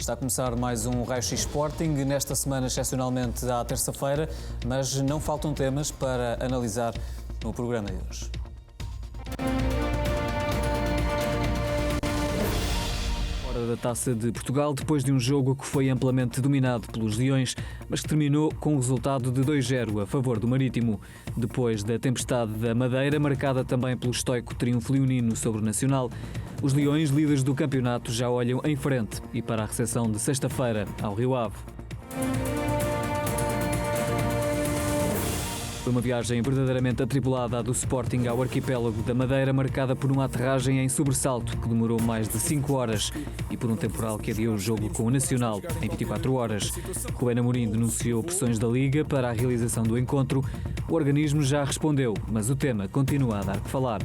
Está a começar mais um Raio-X Sporting, nesta semana excepcionalmente à terça-feira, mas não faltam temas para analisar no programa de hoje. Fora da Taça de Portugal, depois de um jogo que foi amplamente dominado pelos Leões, mas que terminou com um resultado de 2-0 a favor do Marítimo. Depois da tempestade da Madeira, marcada também pelo estoico triunfo leonino sobre o Nacional, os Leões, líderes do campeonato, já olham em frente e para a recepção de sexta-feira ao Rio Ave. Foi uma viagem verdadeiramente atribulada a do Sporting ao arquipélago da Madeira, marcada por uma aterragem em sobressalto que demorou mais de 5 horas e por um temporal que adiou o jogo com o Nacional em 24 horas. Rubén Amorim denunciou pressões da Liga para a realização do encontro. O organismo já respondeu, mas o tema continua a dar que falar.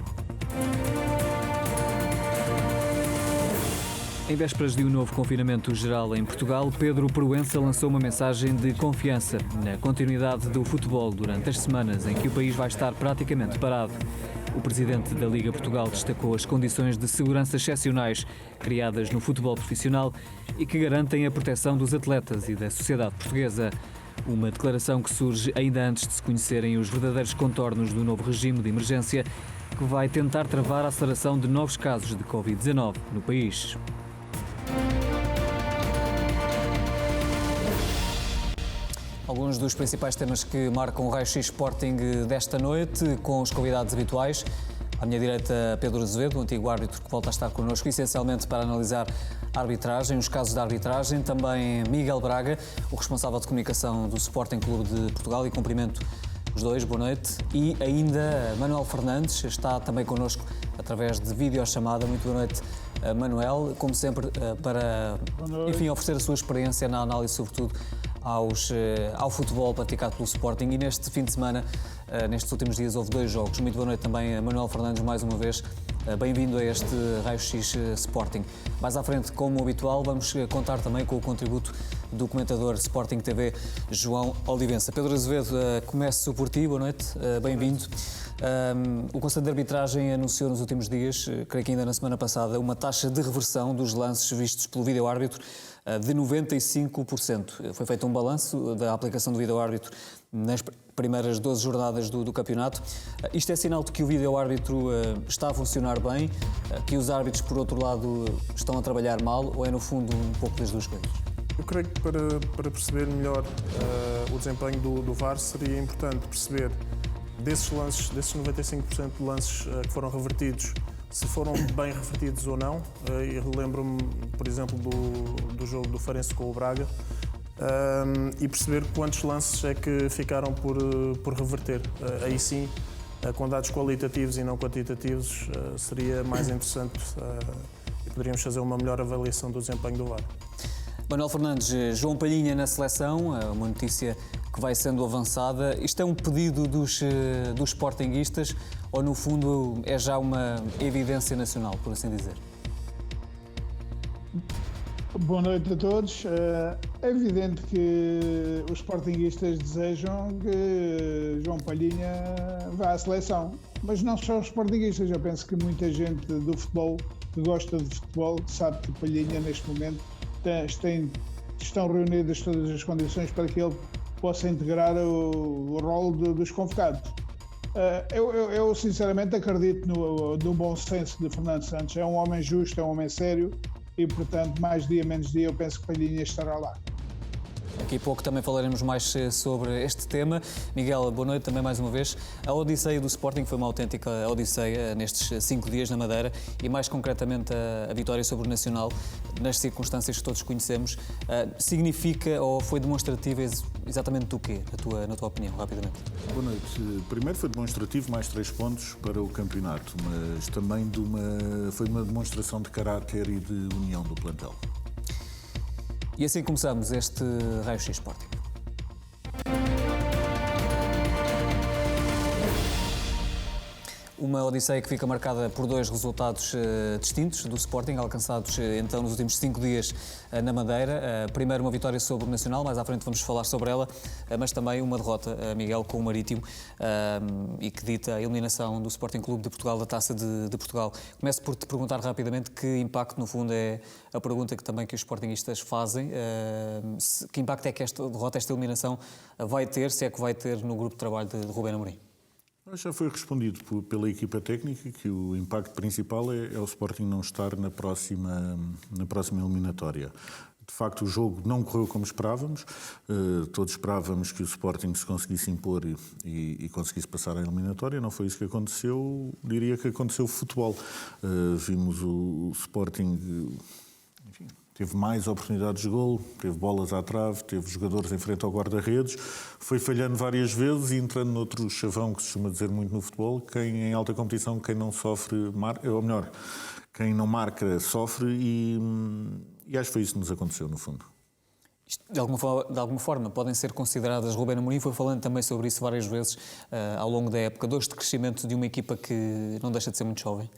Em vésperas de um novo confinamento geral em Portugal, Pedro Proença lançou uma mensagem de confiança na continuidade do futebol durante as semanas em que o país vai estar praticamente parado. O presidente da Liga Portugal destacou as condições de segurança excepcionais criadas no futebol profissional e que garantem a proteção dos atletas e da sociedade portuguesa. Uma declaração que surge ainda antes de se conhecerem os verdadeiros contornos do novo regime de emergência que vai tentar travar a aceleração de novos casos de Covid-19 no país. Alguns dos principais temas que marcam o Raio-X Sporting desta noite, com os convidados habituais. À minha direita, Pedro Azevedo, o antigo árbitro que volta a estar connosco, essencialmente para analisar a arbitragem, os casos da arbitragem. Também Miguel Braga, o responsável de comunicação do Sporting Clube de Portugal, e cumprimento os dois, boa noite. E ainda Manuel Fernandes, está também connosco através de videochamada. Muito boa noite, Manuel, como sempre, para, enfim, oferecer a sua experiência na análise, sobretudo, ao futebol praticado pelo Sporting. E neste fim de semana, nestes últimos dias, houve 2 jogos. Muito boa noite também, Manuel Fernandes, mais uma vez. Bem-vindo a este Raio-X Sporting. Mais à frente, como habitual, vamos contar também com o contributo do comentador Sporting TV, João Olivença. Pedro Azevedo, começo por ti, boa noite, bem-vindo. O Conselho de Arbitragem anunciou nos últimos dias, creio que ainda na semana passada, uma taxa de reversão dos lances vistos pelo vídeo-árbitro de 95%. Foi feito um balanço da aplicação do vídeo-árbitro nas primeiras 12 jornadas do campeonato. Isto é sinal de que o vídeo-árbitro está a funcionar bem, que os árbitros, por outro lado, estão a trabalhar mal, ou é, no fundo, um pouco das duas coisas? Eu creio que para perceber melhor o desempenho do VAR seria importante perceber desses lances, desses 95% de lances que foram revertidos, se foram bem revertidos ou não. Eu lembro-me, por exemplo, do jogo do Farense com o Braga, e perceber quantos lances é que ficaram por reverter. Aí sim, com dados qualitativos e não quantitativos, seria mais interessante e poderíamos fazer uma melhor avaliação do desempenho do VAR. Manuel Fernandes, João Palhinha na seleção, uma notícia que vai sendo avançada. Isto é um pedido dos sportinguistas ou, no fundo, é já uma evidência nacional, por assim dizer? Boa noite a todos. É evidente que os sportinguistas desejam que João Palhinha vá à seleção, mas não só os sportinguistas. Eu penso que muita gente do futebol, que gosta de futebol, sabe que Palhinha, neste momento, estão reunidas todas as condições para que ele possa integrar o rol dos convocados. Eu sinceramente acredito no bom senso de Fernando Santos. É um homem justo, é um homem sério e, portanto, mais dia menos dia, eu penso que Palhinha estará lá. Daqui a pouco também falaremos mais sobre este tema. Miguel, boa noite também mais uma vez. A odisseia do Sporting foi uma autêntica odisseia nestes 5 dias na Madeira e, mais concretamente, a vitória sobre o Nacional, nas circunstâncias que todos conhecemos, significa ou foi demonstrativa exatamente do quê, na tua opinião, rapidamente? Boa noite. Primeiro foi demonstrativo, mais 3 pontos para o campeonato, mas também foi uma demonstração de caráter e de união do plantel. E assim começamos este Raio-X Sporting. Uma odisseia que fica marcada por 2 resultados distintos do Sporting, alcançados então nos últimos 5 dias na Madeira. Primeiro uma vitória sobre o Nacional, mais à frente vamos falar sobre ela, mas também uma derrota, Miguel, com o Marítimo, e que dita a eliminação do Sporting Clube de Portugal da Taça de Portugal. Começo por te perguntar rapidamente que impacto, no fundo, é a pergunta que também que os sportinguistas fazem. Que impacto é que esta derrota, esta eliminação vai ter, se é que vai ter, no grupo de trabalho de Rubén Amorim? Já foi respondido pela equipa técnica que o impacto principal é o Sporting não estar na próxima eliminatória. De facto, o jogo não correu como esperávamos. Todos esperávamos que o Sporting se conseguisse impor e conseguisse passar a eliminatória. Não foi isso que aconteceu. Diria que aconteceu o futebol. Vimos o Sporting... Enfim, teve mais oportunidades de golo, teve bolas à trave, teve jogadores em frente ao guarda-redes, foi falhando várias vezes e entrando noutro chavão que se costuma dizer muito no futebol, quem em alta competição, quem não sofre, marca, ou melhor, quem não marca sofre e acho que foi isso que nos aconteceu no fundo. De alguma forma podem ser consideradas, Rubén Amorim foi falando também sobre isso várias vezes ao longo da época, dores de crescimento de uma equipa que não deixa de ser muito jovem?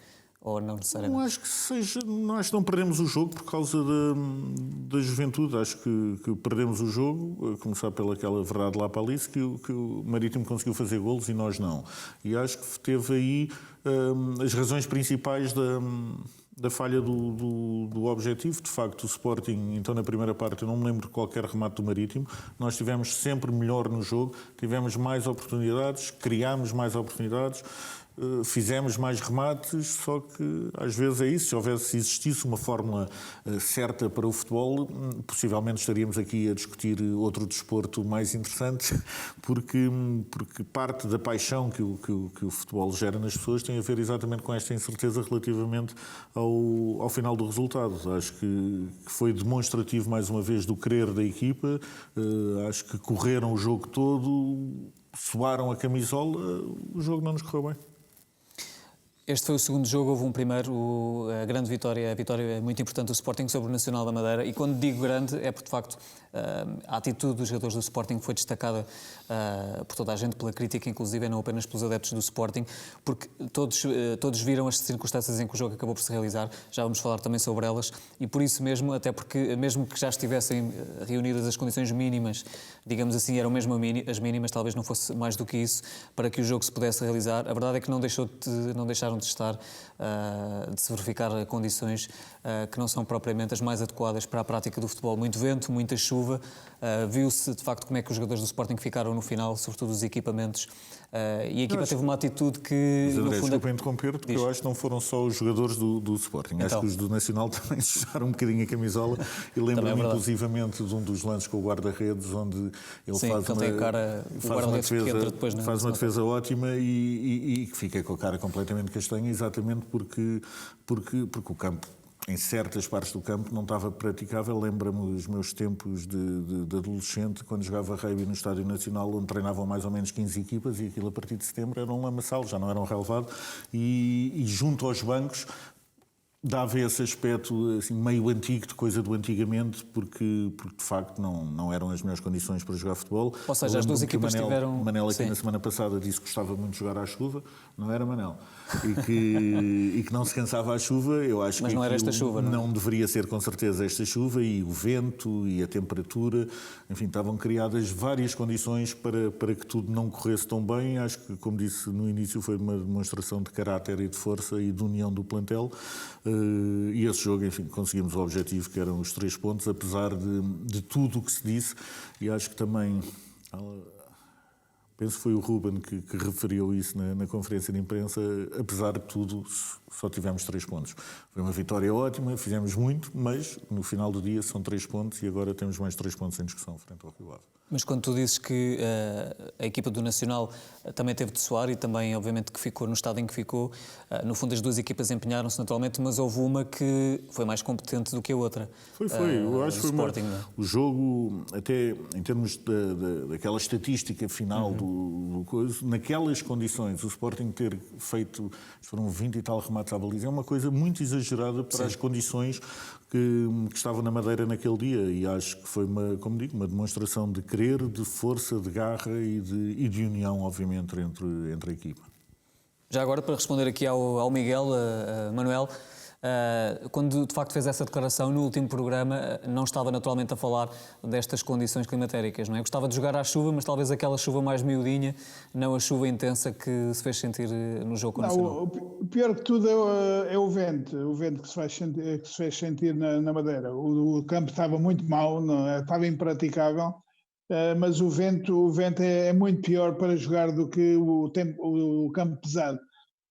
Ou não necessariamente? Não acho que seja. Não acho que não perdemos o jogo por causa da juventude. Acho que perdemos o jogo, a começar pelaquela verdade lá para Alice, que o Marítimo conseguiu fazer golos e nós não. E acho que teve aí as razões principais da falha do objetivo. De facto, o Sporting, então na primeira parte, eu não me lembro de qualquer remate do Marítimo. Nós estivemos sempre melhor no jogo, tivemos mais oportunidades, criámos mais oportunidades. Fizemos mais remates, só que às vezes é isso. Se existisse uma fórmula certa para o futebol, possivelmente estaríamos aqui a discutir outro desporto mais interessante, porque parte da paixão que o futebol gera nas pessoas tem a ver exatamente com esta incerteza relativamente ao final do resultado. Acho que foi demonstrativo mais uma vez do querer da equipa, acho que correram o jogo todo, suaram a camisola, o jogo não nos correu bem. Este foi o segundo jogo, houve um primeiro, a grande vitória, a vitória muito importante do Sporting sobre o Nacional da Madeira, e quando digo grande é porque de facto a atitude dos jogadores do Sporting foi destacada por toda a gente, pela crítica, inclusive não apenas pelos adeptos do Sporting, porque todos viram as circunstâncias em que o jogo acabou por se realizar, já vamos falar também sobre elas, e por isso mesmo, até porque mesmo que já estivessem reunidas as condições mínimas, digamos assim, eram mesmo as mínimas, talvez não fosse mais do que isso, para que o jogo se pudesse realizar, a verdade é que não deixaram de estar, de se verificar condições que não são propriamente as mais adequadas para a prática do futebol. Muito vento, muita chuva, viu-se de facto como é que os jogadores do Sporting ficaram no final, sobretudo os equipamentos, e a equipa teve uma atitude que... Mas André, desculpa interromper, porque eu acho que não foram só os jogadores do Sporting, então, acho que os do Nacional também sujaram um bocadinho a camisola, e lembro-me inclusivamente de um dos lances com o guarda-redes, onde ele faz uma defesa ótima e que fica com a cara completamente castanha, exatamente porque o campo, em certas partes do campo, não estava praticável. Lembra-me os meus tempos de adolescente, quando jogava rugby no Estádio Nacional, onde treinavam mais ou menos 15 equipas, e aquilo a partir de setembro era um lamaçal, já não era um relevado, e junto aos bancos dava esse aspecto assim, meio antigo, de coisa do antigamente, porque de facto não eram as melhores condições para jogar futebol. Ou seja, as duas equipas tiveram... Manel aqui na semana passada disse que gostava muito de jogar à chuva, não era Manel? E que não se cansava à chuva. Eu acho Mas que não era esta chuva, não deveria ser com certeza esta chuva, e o vento e a temperatura, enfim, estavam criadas várias condições para que tudo não corresse tão bem. Acho que, como disse no início, foi uma demonstração de caráter e de força e de união do plantel. E esse jogo, enfim, conseguimos o objetivo, que eram os 3 pontos, apesar de tudo o que se disse, e acho que também, penso que foi o Ruben que referiu isso na conferência de imprensa, apesar de tudo, só tivemos 3 pontos. Foi uma vitória ótima, fizemos muito, mas no final do dia são 3 pontos e agora temos mais 3 pontos em discussão frente ao Rio Ave. Mas quando tu dizes que a equipa do Nacional também teve de suar e também, obviamente, que ficou no estado em que ficou, no fundo as duas equipas empenharam-se naturalmente, mas houve uma que foi mais competente do que a outra. Foi. Eu acho que foi o jogo, até em termos daquela estatística final do coisa, naquelas condições, o Sporting ter feito, foram 20 e tal remates à baliza, é uma coisa muito exagerada para as condições que estavam na Madeira naquele dia, e acho que foi uma demonstração de querer, de força, de garra e de união, obviamente, entre a equipa. Já agora, para responder aqui ao Miguel, Manuel, quando de facto fez essa declaração no último programa, não estava naturalmente a falar destas condições climatéricas, não é? Gostava de jogar à chuva, mas talvez aquela chuva mais miudinha, não a chuva intensa que se fez sentir no jogo nacional. O pior que tudo é o vento que se fez sentir na Madeira. O campo estava muito mau, estava impraticável, mas o vento é muito pior para jogar do que o campo pesado.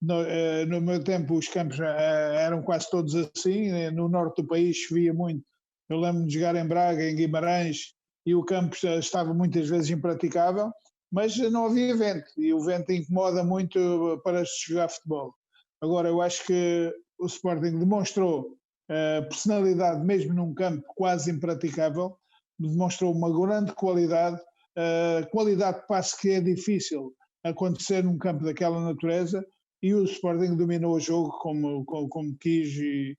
No meu tempo os campos eram quase todos assim, no norte do país chovia muito. Eu lembro-me de jogar em Braga, em Guimarães, e o campo estava muitas vezes impraticável, mas não havia vento, e o vento incomoda muito para se jogar futebol. Agora, eu acho que o Sporting demonstrou personalidade mesmo num campo quase impraticável, demonstrou uma grande qualidade de passe que é difícil acontecer num campo daquela natureza, e o Sporting dominou o jogo como quis e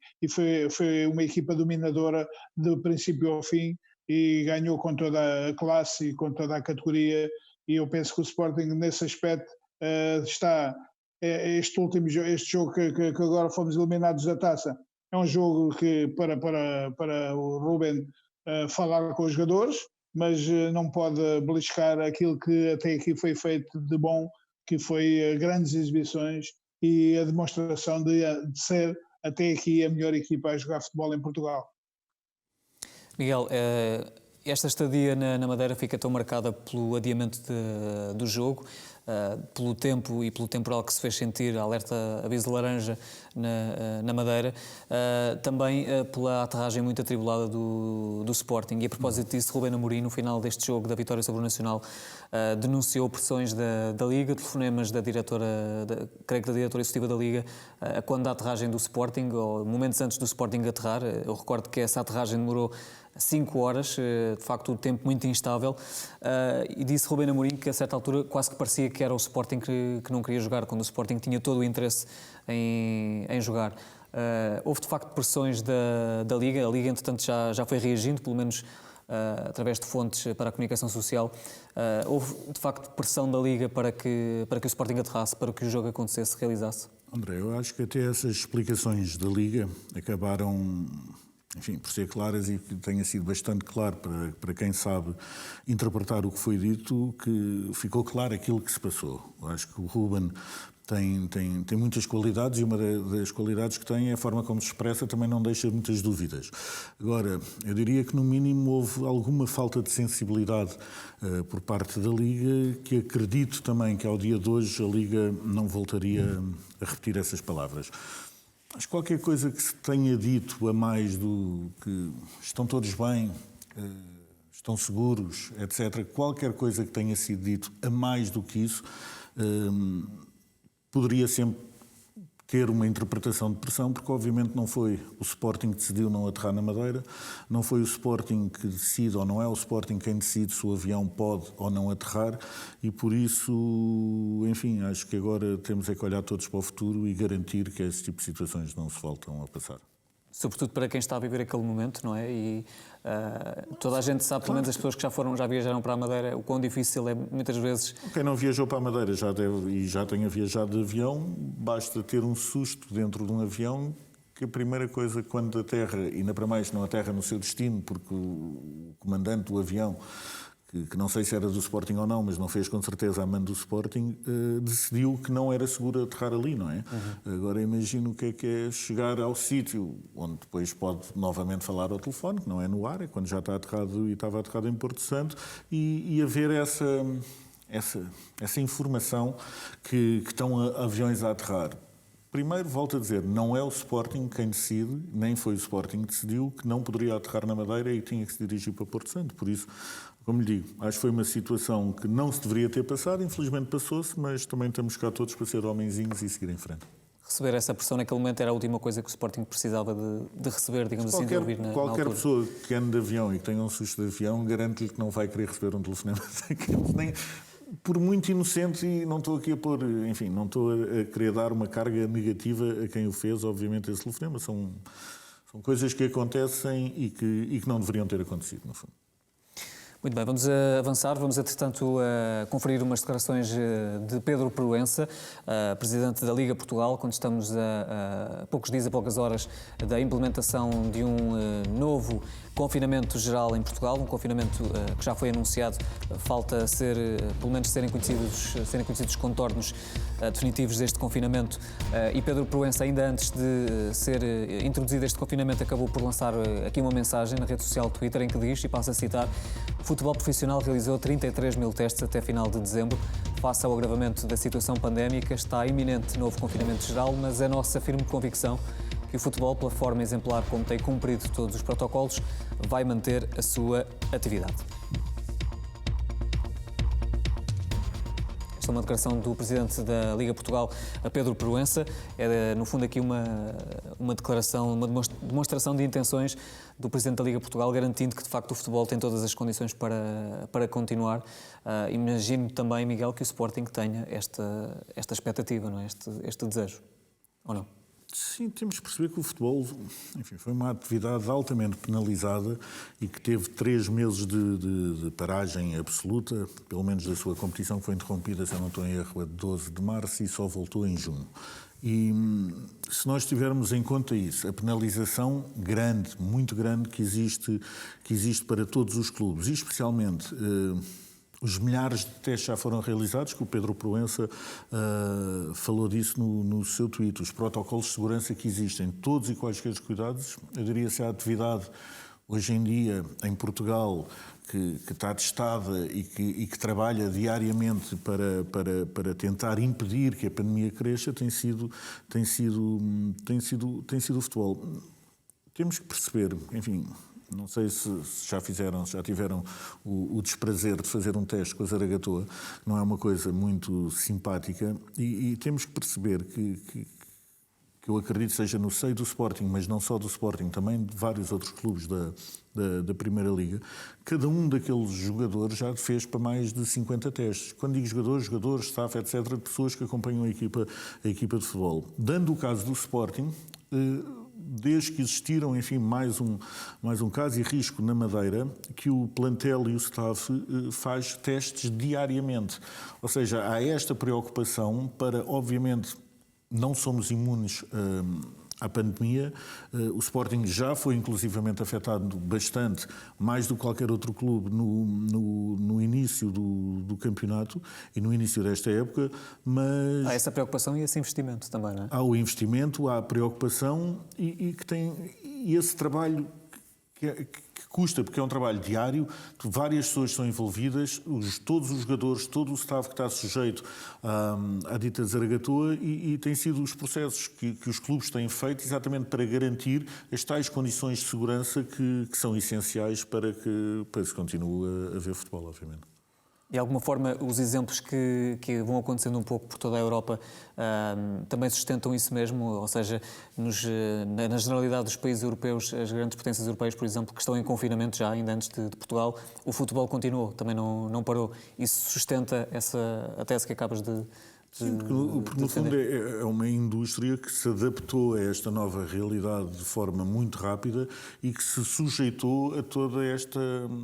foi uma equipa dominadora do princípio ao fim e ganhou com toda a classe e com toda a categoria, e eu penso que o Sporting nesse aspecto este jogo que agora fomos eliminados da taça, é um jogo que para o Ruben falar com os jogadores, mas não pode beliscar aquilo que até aqui foi feito de bom, que foi grandes exibições e a demonstração de ser até aqui a melhor equipa a jogar futebol em Portugal. Miguel, esta estadia na Madeira fica tão marcada pelo adiamento do jogo, pelo tempo e pelo temporal que se fez sentir, alerta aviso de laranja na Madeira, também pela aterragem muito atribulada do Sporting. E a propósito disso, Ruben Amorim, no final deste jogo da vitória sobre o Nacional, denunciou pressões da Liga, telefonemas da diretora, creio que da diretora executiva da Liga, quando a aterragem do Sporting, ou momentos antes do Sporting aterrar. Eu recordo que essa aterragem demorou 5 horas, de facto o tempo muito instável, e disse Ruben Amorim que a certa altura quase que parecia que era o Sporting que não queria jogar, quando o Sporting tinha todo o interesse em jogar. Houve de facto pressões da Liga, a Liga entretanto já foi reagindo, pelo menos através de fontes para a comunicação social. Houve de facto pressão da Liga para que o Sporting aterrasse, para que o jogo acontecesse, realizasse? André, eu acho que até essas explicações da Liga acabaram, enfim, por ser claras, e que tenha sido bastante claro para quem sabe interpretar o que foi dito, que ficou claro aquilo que se passou. Eu acho que o Ruben tem muitas qualidades, e uma das qualidades que tem é a forma como se expressa, também não deixa muitas dúvidas. Agora, eu diria que no mínimo houve alguma falta de sensibilidade por parte da Liga, que acredito também que ao dia de hoje a Liga não voltaria a repetir essas palavras. Mas qualquer coisa que se tenha dito a mais do que estão todos bem, estão seguros, etc., qualquer coisa que tenha sido dito a mais do que isso, poderia sempre ter uma interpretação de pressão, porque obviamente não foi o Sporting que decidiu não aterrar na Madeira, não foi o Sporting que decide, ou não é o Sporting quem decide se o avião pode ou não aterrar, e por isso, enfim, acho que agora temos é que olhar todos para o futuro e garantir que esse tipo de situações não se voltam a passar. Sobretudo para quem está a viver aquele momento, não é? E toda a gente sabe, pelo menos as pessoas que já viajaram para a Madeira, o quão difícil é muitas vezes. Quem não viajou para a Madeira e já tenha viajado de avião, basta ter um susto dentro de um avião, que a primeira coisa quando aterra, e ainda para mais não aterra no seu destino, porque o comandante do avião, que não sei se era do Sporting ou não, mas não fez com certeza a mando do Sporting, decidiu que não era seguro aterrar ali, não é? Uhum. Agora imagino o que é chegar ao sítio onde depois pode novamente falar ao telefone, que não é no ar, é quando já está aterrado e estava aterrado em Porto Santo, e haver essa informação que estão aviões a aterrar. Primeiro, volto a dizer, não é o Sporting quem decide, nem foi o Sporting que decidiu que não poderia aterrar na Madeira e tinha que se dirigir para Porto Santo. Por isso, como lhe digo, acho que foi uma situação que não se deveria ter passado, infelizmente passou-se, mas também estamos cá todos para ser homenzinhos e seguir em frente. Receber essa pressão naquele momento era a última coisa que o Sporting precisava de receber, digamos assim, de ouvir na altura. Qualquer pessoa que ande de avião e que tenha um susto de avião, garanto-lhe que não vai querer receber um telefonema daqueles, nem por muito inocente, e não estou aqui a pôr, enfim, não estou a querer dar uma carga negativa a quem o fez, obviamente, esse telefonema. São coisas que acontecem e que não deveriam ter acontecido, no fundo. Muito bem, vamos avançar. Vamos, entretanto, conferir umas declarações de Pedro Proença, presidente da Liga Portugal, quando estamos a poucos dias, a poucas horas da implementação de um novo confinamento geral em Portugal, um confinamento que já foi anunciado. Falta pelo menos serem conhecidos os contornos definitivos deste confinamento. E Pedro Proença, ainda antes de ser introduzido este confinamento, acabou por lançar aqui uma mensagem na rede social Twitter em que diz, e passo a citar: o futebol profissional realizou 33 mil testes até final de dezembro. Face ao agravamento da situação pandémica, está iminente novo confinamento geral, mas é nossa firme convicção que o futebol, pela forma exemplar como tem cumprido todos os protocolos, vai manter a sua atividade. Esta é uma declaração do presidente da Liga Portugal, Pedro Proença. É, no fundo, aqui uma declaração, uma demonstração de intenções do presidente da Liga Portugal, garantindo que, de facto, o futebol tem todas as condições para continuar. Imagino também, Miguel, que o Sporting tenha esta expectativa, não é? Este desejo, ou não? Sim, temos que perceber que o futebol, enfim, foi uma atividade altamente penalizada e que teve 3 meses de paragem absoluta, pelo menos da sua competição, que foi interrompida, se eu não estou em erro, a 12 de março e só voltou em junho. E se nós tivermos em conta isso, a penalização grande, muito grande, que existe para todos os clubes, e especialmente os milhares de testes já foram realizados, que o Pedro Proença falou disso no seu tweet, os protocolos de segurança que existem, todos e quaisquer cuidados. Eu diria, se a atividade hoje em dia em Portugal que está testada e que trabalha diariamente para tentar impedir que a pandemia cresça, tem sido o futebol. Temos que perceber, enfim, não sei se já tiveram o desprazer de fazer um teste com a Zaragatoa, não é uma coisa muito simpática, e temos que perceber que eu acredito seja no seio do Sporting, mas não só do Sporting, também de vários outros clubes da Primeira Liga, cada um daqueles jogadores já fez para mais de 50 testes. Quando digo jogadores, staff, etc., pessoas que acompanham a equipa de futebol. Dando o caso do Sporting, desde que existiram, enfim, mais um caso e risco na Madeira, que o plantel e o staff faz testes diariamente. Ou seja, há esta preocupação para, obviamente, não somos imunes à pandemia. O Sporting já foi inclusivamente afetado bastante, mais do que qualquer outro clube, no início do campeonato e no início desta época, mas... Há essa preocupação e esse investimento também, não é? Há o investimento, há a preocupação e esse trabalho que custa, porque é um trabalho diário, várias pessoas são envolvidas, todos os jogadores, todo o staff que está sujeito à dita Zaragatoa, e têm sido os processos que os clubes têm feito exatamente para garantir as tais condições de segurança que são essenciais para que se continue a ver futebol, obviamente. De alguma forma, os exemplos que vão acontecendo um pouco por toda a Europa também sustentam isso mesmo, ou seja, na generalidade dos países europeus, as grandes potências europeias, por exemplo, que estão em confinamento já, ainda antes de Portugal, o futebol continuou, também não parou. Isso sustenta a tese que acabas de... Sim, porque no fundo é uma indústria que se adaptou a esta nova realidade de forma muito rápida e que se sujeitou a toda esta,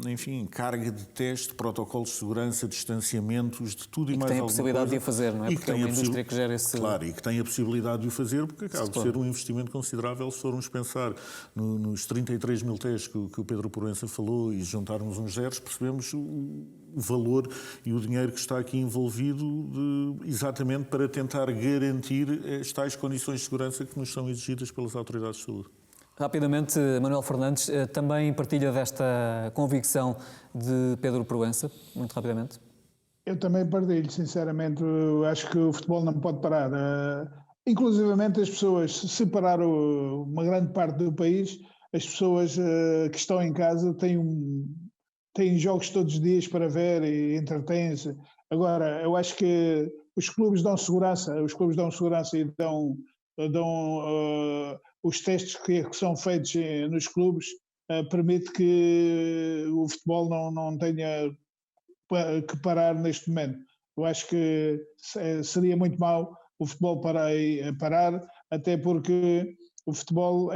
enfim, carga de teste, protocolos de segurança, distanciamentos, de tudo e mais alguma coisa. E que tem a possibilidade de o fazer, não é? Porque é uma indústria que gera esse... Claro, e que tem a possibilidade de o fazer, porque acaba de ser um investimento considerável. Se formos pensar nos 33 mil testes que o Pedro Proença falou e juntarmos uns zeros, percebemos o valor e o dinheiro que está aqui envolvido exatamente para tentar garantir as tais condições de segurança que nos são exigidas pelas autoridades de saúde. Rapidamente, Manuel Fernandes, também partilha desta convicção de Pedro Proença, muito rapidamente? Eu também partilho, sinceramente. Acho que o futebol não pode parar. Inclusivamente as pessoas, se parar uma grande parte do país, as pessoas que estão em casa têm jogos todos os dias para ver e entretêm-se. Agora, eu acho que os clubes dão segurança e dão os testes que são feitos nos clubes, permite que o futebol não tenha que parar neste momento. Eu acho que seria muito mau o futebol parar, até porque o futebol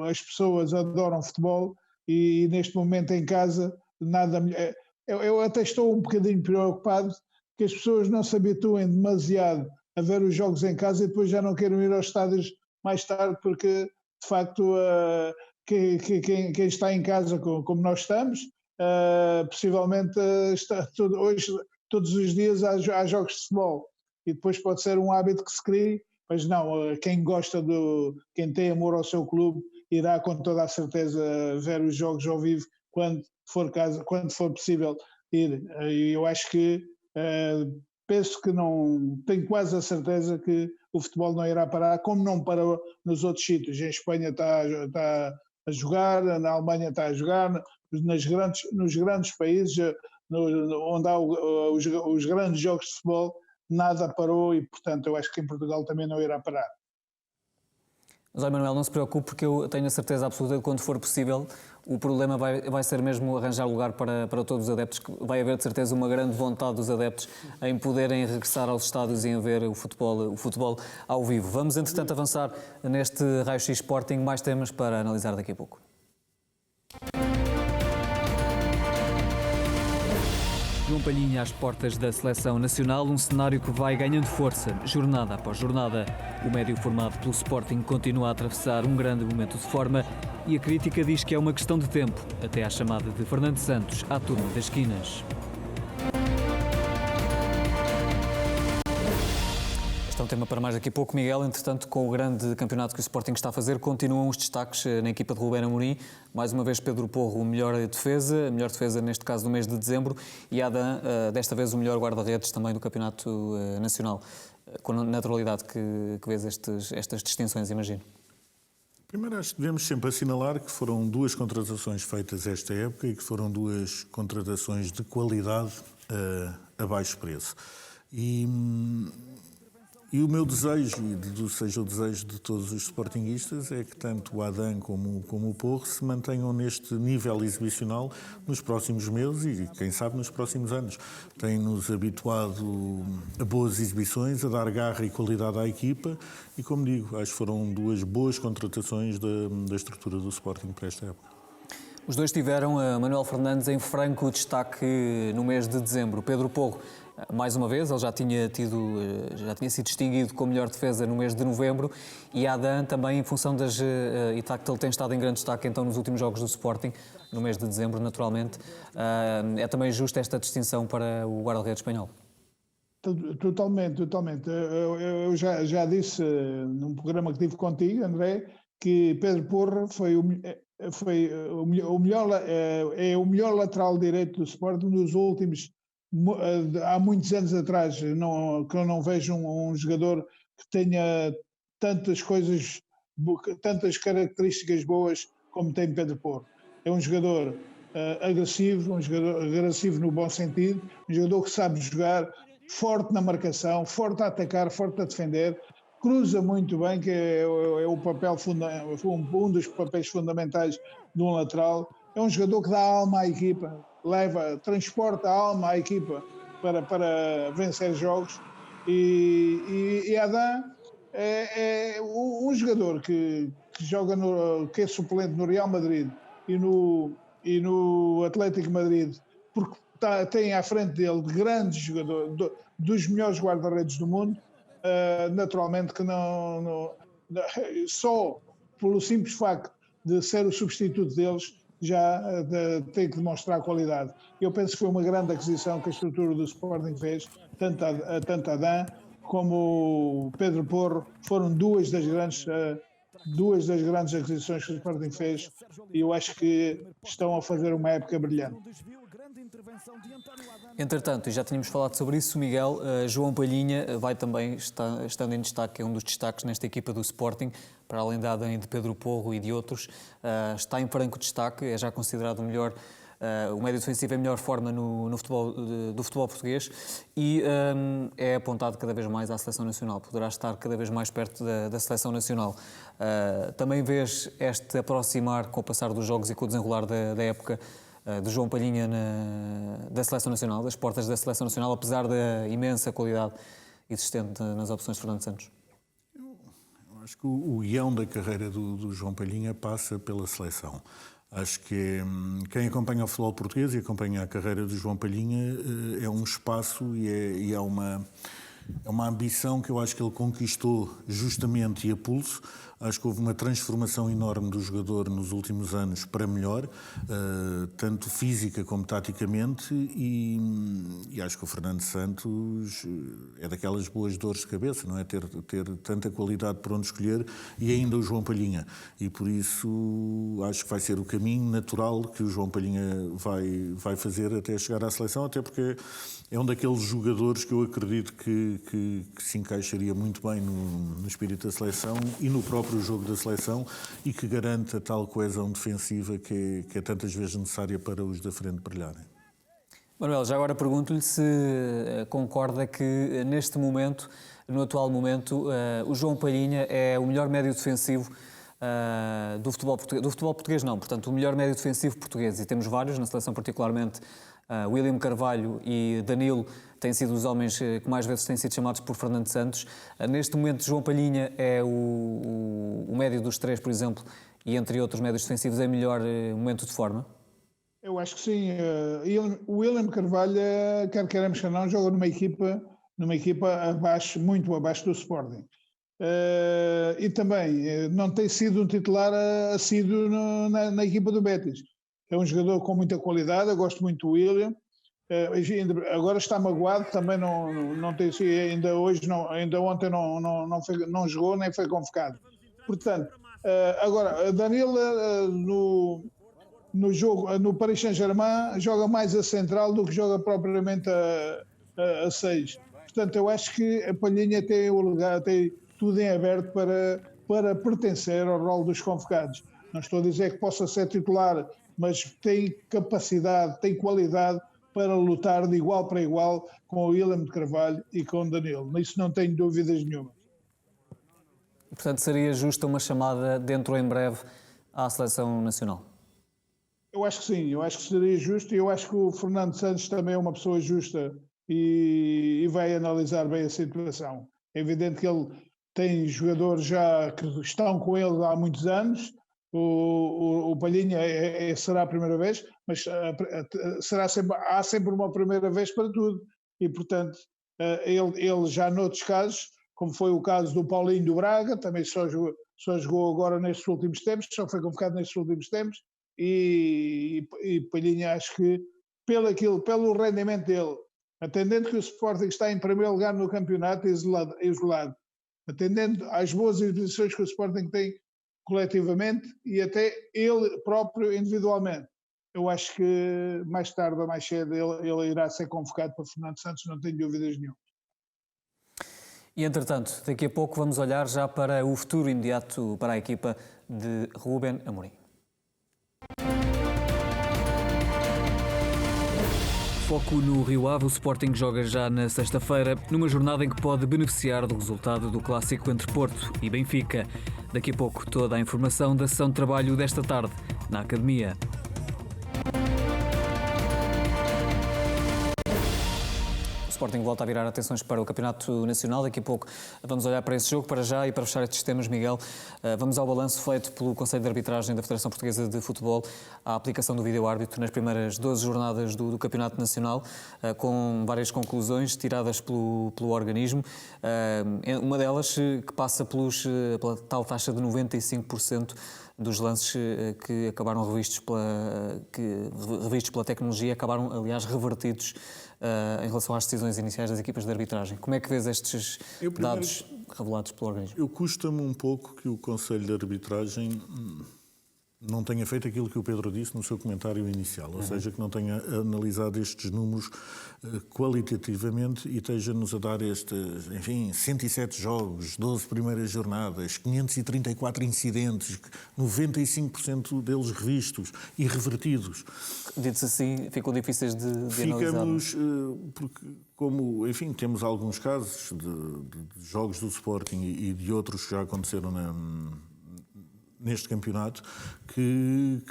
as pessoas adoram futebol e neste momento em casa nada melhor. Eu até estou um bocadinho preocupado que as pessoas não se habituem demasiado a ver os jogos em casa e depois já não queiram ir aos estádios mais tarde, porque de facto quem está em casa como nós estamos, possivelmente hoje todos os dias há jogos de futebol e depois pode ser um hábito que se crie, mas não, quem tem amor ao seu clube irá com toda a certeza ver os jogos ao vivo quando for possível ir. E eu acho que penso que não, tenho quase a certeza que o futebol não irá parar, como não parou nos outros sítios. Em Espanha está a jogar, na Alemanha está a jogar, nos grandes países onde há os grandes jogos de futebol, nada parou e, portanto, eu acho que em Portugal também não irá parar. José Manuel, não se preocupe, porque eu tenho a certeza absoluta de que quando for possível o problema vai ser mesmo arranjar lugar para todos os adeptos, que vai haver de certeza uma grande vontade dos adeptos em poderem regressar aos estádios e em ver o futebol ao vivo. Vamos, entretanto, avançar neste Raio-X Sporting, mais temas para analisar daqui a pouco. João Palhinha às portas da Seleção Nacional, um cenário que vai ganhando força, jornada após jornada. O médio formado pelo Sporting continua a atravessar um grande momento de forma e a crítica diz que é uma questão de tempo, até à chamada de Fernando Santos à turma das esquinas. Este é um tema para mais daqui a pouco, Miguel. Entretanto, com o grande campeonato que o Sporting está a fazer, continuam os destaques na equipa de Rubén Amorim. Mais uma vez, Pedro Porro, a melhor defesa neste caso do mês de dezembro, e Adam, desta vez o melhor guarda-redes também do campeonato nacional. Com a naturalidade que vês estas distinções, imagino. Primeiro, acho que devemos sempre assinalar que foram duas contratações feitas esta época e que foram duas contratações de qualidade a baixo preço. E o meu desejo, e seja o desejo de todos os sportinguistas, é que tanto o Adam como o Porro se mantenham neste nível exibicional nos próximos meses e, quem sabe, nos próximos anos. Tem-nos habituado a boas exibições, a dar garra e qualidade à equipa e, como digo, acho que foram duas boas contratações da estrutura do Sporting para esta época. Os dois tiveram Manuel Fernandes em franco destaque no mês de dezembro. Pedro Porro, mais uma vez, ele já tinha sido distinguido como melhor defesa no mês de novembro, e Adam também em função e que ele tem estado em grande destaque então nos últimos jogos do Sporting, no mês de dezembro, naturalmente. É também justa esta distinção para o guarda-redes espanhol? Totalmente. Eu já disse num programa que tive contigo, André, que Pedro Porro foi o melhor lateral direito do Sporting nos últimos. Há muitos anos atrás, que eu não vejo um jogador que tenha tantas características boas como tem Pedro Porro. É um jogador agressivo no bom sentido, um jogador que sabe jogar, forte na marcação, forte a atacar, forte a defender, cruza muito bem, que é o papel um dos papéis fundamentais de um lateral. É um jogador que dá alma à equipa, transporta a alma à equipa para vencer jogos. E Adam é um jogador que joga que é suplente no Real Madrid e no Atlético Madrid, porque tem à frente dele grandes jogadores, dos melhores guarda-redes do mundo. Naturalmente que só pelo simples facto de ser o substituto deles já tem que demonstrar qualidade. Eu penso que foi uma grande aquisição que a estrutura do Sporting fez, tanto Adam como Pedro Porro foram duas das grandes aquisições que o Sporting fez, e eu acho que estão a fazer uma época brilhante. Entretanto, e já tínhamos falado sobre isso, Miguel, João Palhinha vai também, estando em destaque, é um dos destaques nesta equipa do Sporting, para além da Adam e de Pedro Porro e de outros, está em franco destaque, é já considerado o médio defensivo em melhor forma do futebol português e é apontado cada vez mais à Seleção Nacional, poderá estar cada vez mais perto da Seleção Nacional. Também vês este aproximar com o passar dos jogos e com o desenrolar da época de João Palhinha da Seleção Nacional, das portas da Seleção Nacional, apesar da imensa qualidade existente nas opções de Fernando Santos? Eu acho que o guião da carreira do João Palhinha passa pela seleção. Acho que quem acompanha o futebol português e acompanha a carreira do João Palhinha é um espaço e é uma ambição que eu acho que ele conquistou justamente e a pulso. Acho que houve uma transformação enorme do jogador nos últimos anos para melhor, tanto física como taticamente, e acho que o Fernando Santos é daquelas boas dores de cabeça, não é? Ter tanta qualidade por onde escolher, e ainda o João Palhinha. E por isso acho que vai ser o caminho natural que o João Palhinha vai fazer até chegar à seleção, até porque é um daqueles jogadores que eu acredito que se encaixaria muito bem no espírito da seleção e no próprio jogo da seleção, e que garante a tal coesão defensiva que é tantas vezes necessária para os da frente brilharem. Manuel, já agora pergunto-lhe se concorda que neste momento, no atual momento, o João Palhinha é o melhor médio defensivo do futebol português. Do futebol português não, portanto, o melhor médio defensivo português. E temos vários, na seleção particularmente, William Carvalho e Danilo têm sido os homens que mais vezes têm sido chamados por Fernando Santos. Neste momento, João Palhinha é o médio dos três, por exemplo, e entre outros médios defensivos é melhor momento de forma? Eu acho que sim. O William Carvalho, quer queiramos que não, joga numa equipa abaixo, muito abaixo do Sporting. E também não tem sido um titular assíduo na equipa do Betis. É um jogador com muita qualidade, eu gosto muito do William. Agora está magoado, também não tem sido, ainda ontem não jogou nem foi convocado. Portanto, agora, Danilo no jogo, no Paris Saint-Germain, joga mais a central do que joga propriamente a 6. Portanto, eu acho que a Palhinha tem o lugar, tem tudo em aberto para pertencer ao rol dos convocados. Não estou a dizer que possa ser titular, mas tem capacidade, tem qualidade para lutar de igual para igual com o William de Carvalho e com o Danilo. Nisso não tenho dúvidas nenhuma. Portanto, seria justa uma chamada dentro em breve à Seleção Nacional? Eu acho que sim, eu acho que seria justo, e eu acho que o Fernando Santos também é uma pessoa justa e vai analisar bem a situação. É evidente que ele tem jogadores já que estão com ele há muitos anos. O Palhinha será a primeira vez, mas há sempre uma primeira vez para tudo. E, portanto, ele já noutros casos, como foi o caso do Paulinho do Braga, também só jogou agora nestes últimos tempos, só foi convocado nestes últimos tempos, e Palhinha, acho que pelo rendimento dele, atendendo que o Sporting está em primeiro lugar no campeonato isolado, atendendo às boas exibições que o Sporting tem coletivamente e até ele próprio individualmente, eu acho que mais tarde ou mais cedo ele irá ser convocado para Fernando Santos, não tenho dúvidas nenhuma. E entretanto, daqui a pouco vamos olhar já para o futuro imediato para a equipa de Rúben Amorim. Foco no Rio Ave, o Sporting joga já na sexta-feira, numa jornada em que pode beneficiar do resultado do clássico entre Porto e Benfica. Daqui a pouco toda a informação da sessão de trabalho desta tarde na Academia. O Sporting volta a virar atenções para o Campeonato Nacional. Daqui a pouco vamos olhar para esse jogo. Para já e para fechar estes temas, Miguel, vamos ao balanço feito pelo Conselho de Arbitragem da Federação Portuguesa de Futebol à aplicação do vídeo-árbitro nas primeiras 12 jornadas do Campeonato Nacional, com várias conclusões tiradas pelo organismo. Uma delas que passa pela tal taxa de 95% dos lances que acabaram revistos pela tecnologia, acabaram, aliás, revertidos em relação às decisões iniciais das equipas de arbitragem. Como é que vês estes dados revelados pelo organismo? Eu custa-me um pouco que o Conselho de Arbitragem não tenha feito aquilo que o Pedro disse no seu comentário inicial, ou seja, que não tenha analisado estes números qualitativamente e esteja-nos a dar 107 jogos, 12 primeiras jornadas, 534 incidentes, 95% deles revistos e revertidos. Dito assim, ficam difíceis de analisar. Ficamos, porque como, enfim, temos alguns casos de jogos do Sporting e de outros que já aconteceram neste campeonato que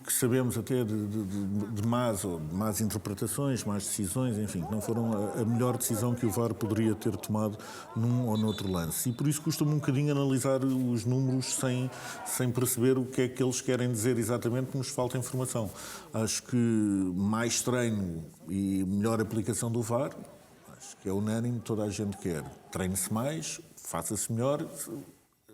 sabemos até de más interpretações, más decisões, enfim, que não foram a melhor decisão que o VAR poderia ter tomado num ou noutro lance. E por isso custa-me um bocadinho analisar os números sem perceber o que é que eles querem dizer exatamente, porque nos falta informação. Acho que mais treino e melhor aplicação do VAR, acho que é unânime, toda a gente quer. Treine-se mais, faça-se melhor,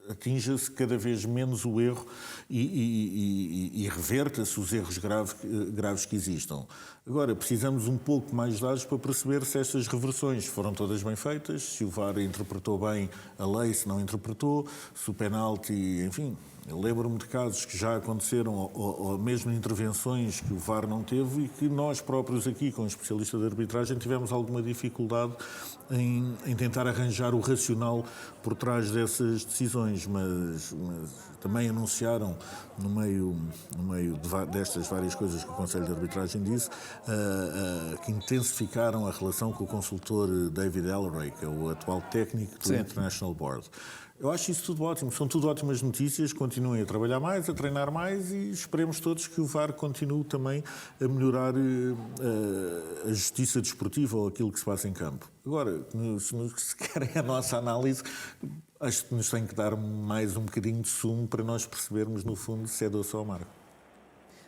atinja-se cada vez menos o erro e reverta-se os erros graves que existam. Agora, precisamos um pouco mais de dados para perceber se estas reversões foram todas bem feitas, se o VAR interpretou bem a lei, se não interpretou, se o penalti, enfim. Eu lembro-me de casos que já aconteceram, ou mesmo intervenções que o VAR não teve e que nós próprios aqui, com o especialista de arbitragem, tivemos alguma dificuldade em tentar arranjar o racional por trás dessas decisões, mas também anunciaram, no meio destas várias coisas que o Conselho de Arbitragem disse, que intensificaram a relação com o consultor David Elleray, que é o atual técnico do International Board. Eu acho isso tudo ótimo, são tudo ótimas notícias, continuem a trabalhar mais, a treinar mais e esperemos todos que o VAR continue também a melhorar a justiça desportiva ou aquilo que se passa em campo. Agora, se querem a nossa análise, acho que nos tem que dar mais um bocadinho de sumo para nós percebermos, no fundo, se é doce ou amargo.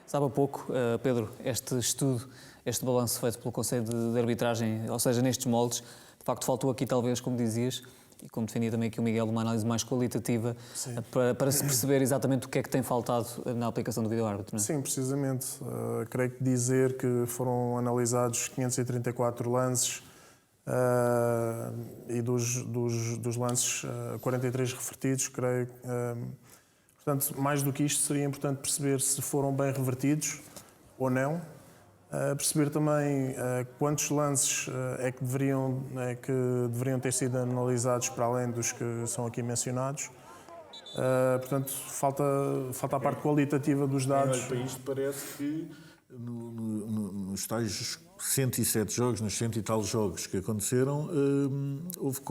Sabe há pouco, Pedro, este estudo, este balanço feito pelo Conselho de Arbitragem, ou seja, nestes moldes, de facto faltou aqui talvez, como dizias, e como defendia também aqui o Miguel, uma análise mais qualitativa para se perceber exatamente o que é que tem faltado na aplicação do vídeo-árbitro, não é? Sim, precisamente. Creio que dizer que foram analisados 534 lances e dos lances 43 revertidos, creio. Portanto, mais do que isto, seria importante perceber se foram bem revertidos ou não. Perceber também quantos lances é que deveriam ter sido analisados para além dos que são aqui mencionados. Portanto, falta a parte qualitativa dos dados. Para isto parece que nos tais 107 jogos, nos 100 e tal jogos que aconteceram, houve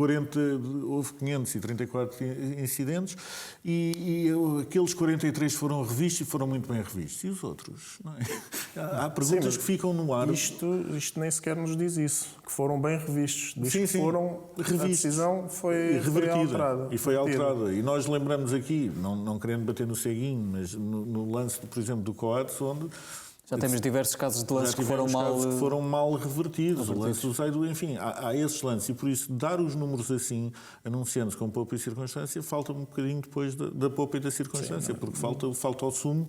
534 incidentes e aqueles 43 foram revistos e foram muito bem revistos. E os outros? Não é? Há perguntas que ficam no ar. Isto nem sequer nos diz isso, que foram bem revistos. Diz que sim, foram revistos. A decisão foi alterada. E foi alterada. E nós lembramos aqui, não querendo bater no ceguinho, mas no lance, por exemplo, do Coates, onde já temos diversos casos de lances que foram mal revertidos. O lance do Zaidu, enfim, há esses lances. E por isso, dar os números assim, anunciando-se com poupa e circunstância, falta um bocadinho depois da poupa e da circunstância, porque falta ao sumo.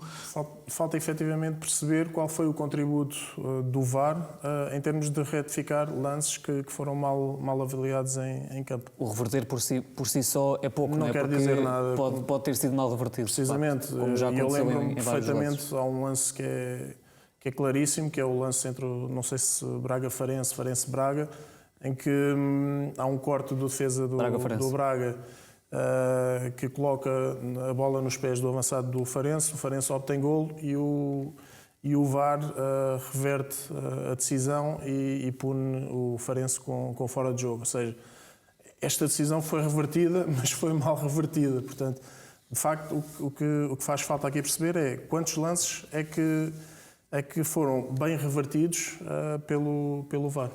Falta efetivamente perceber qual foi o contributo do VAR em termos de retificar lances que foram mal avaliados em campo. O reverter por si só é pouco, não é? Quer dizer nada. Pode ter sido mal revertido. Precisamente. Como já eu aconteceu lembro-me em vários perfeitamente, há um lance que é claríssimo, que é o lance entre, não sei se Braga-Farense, Farense-Braga, em que há um corte do defesa do Braga que coloca a bola nos pés do avançado do Farense, o Farense obtém golo e o VAR reverte a decisão e pune o Farense com fora de jogo. Ou seja, esta decisão foi revertida, mas foi mal revertida. Portanto, de facto, o que faz falta aqui perceber é quantos lances é que foram bem revertidos pelo VAR.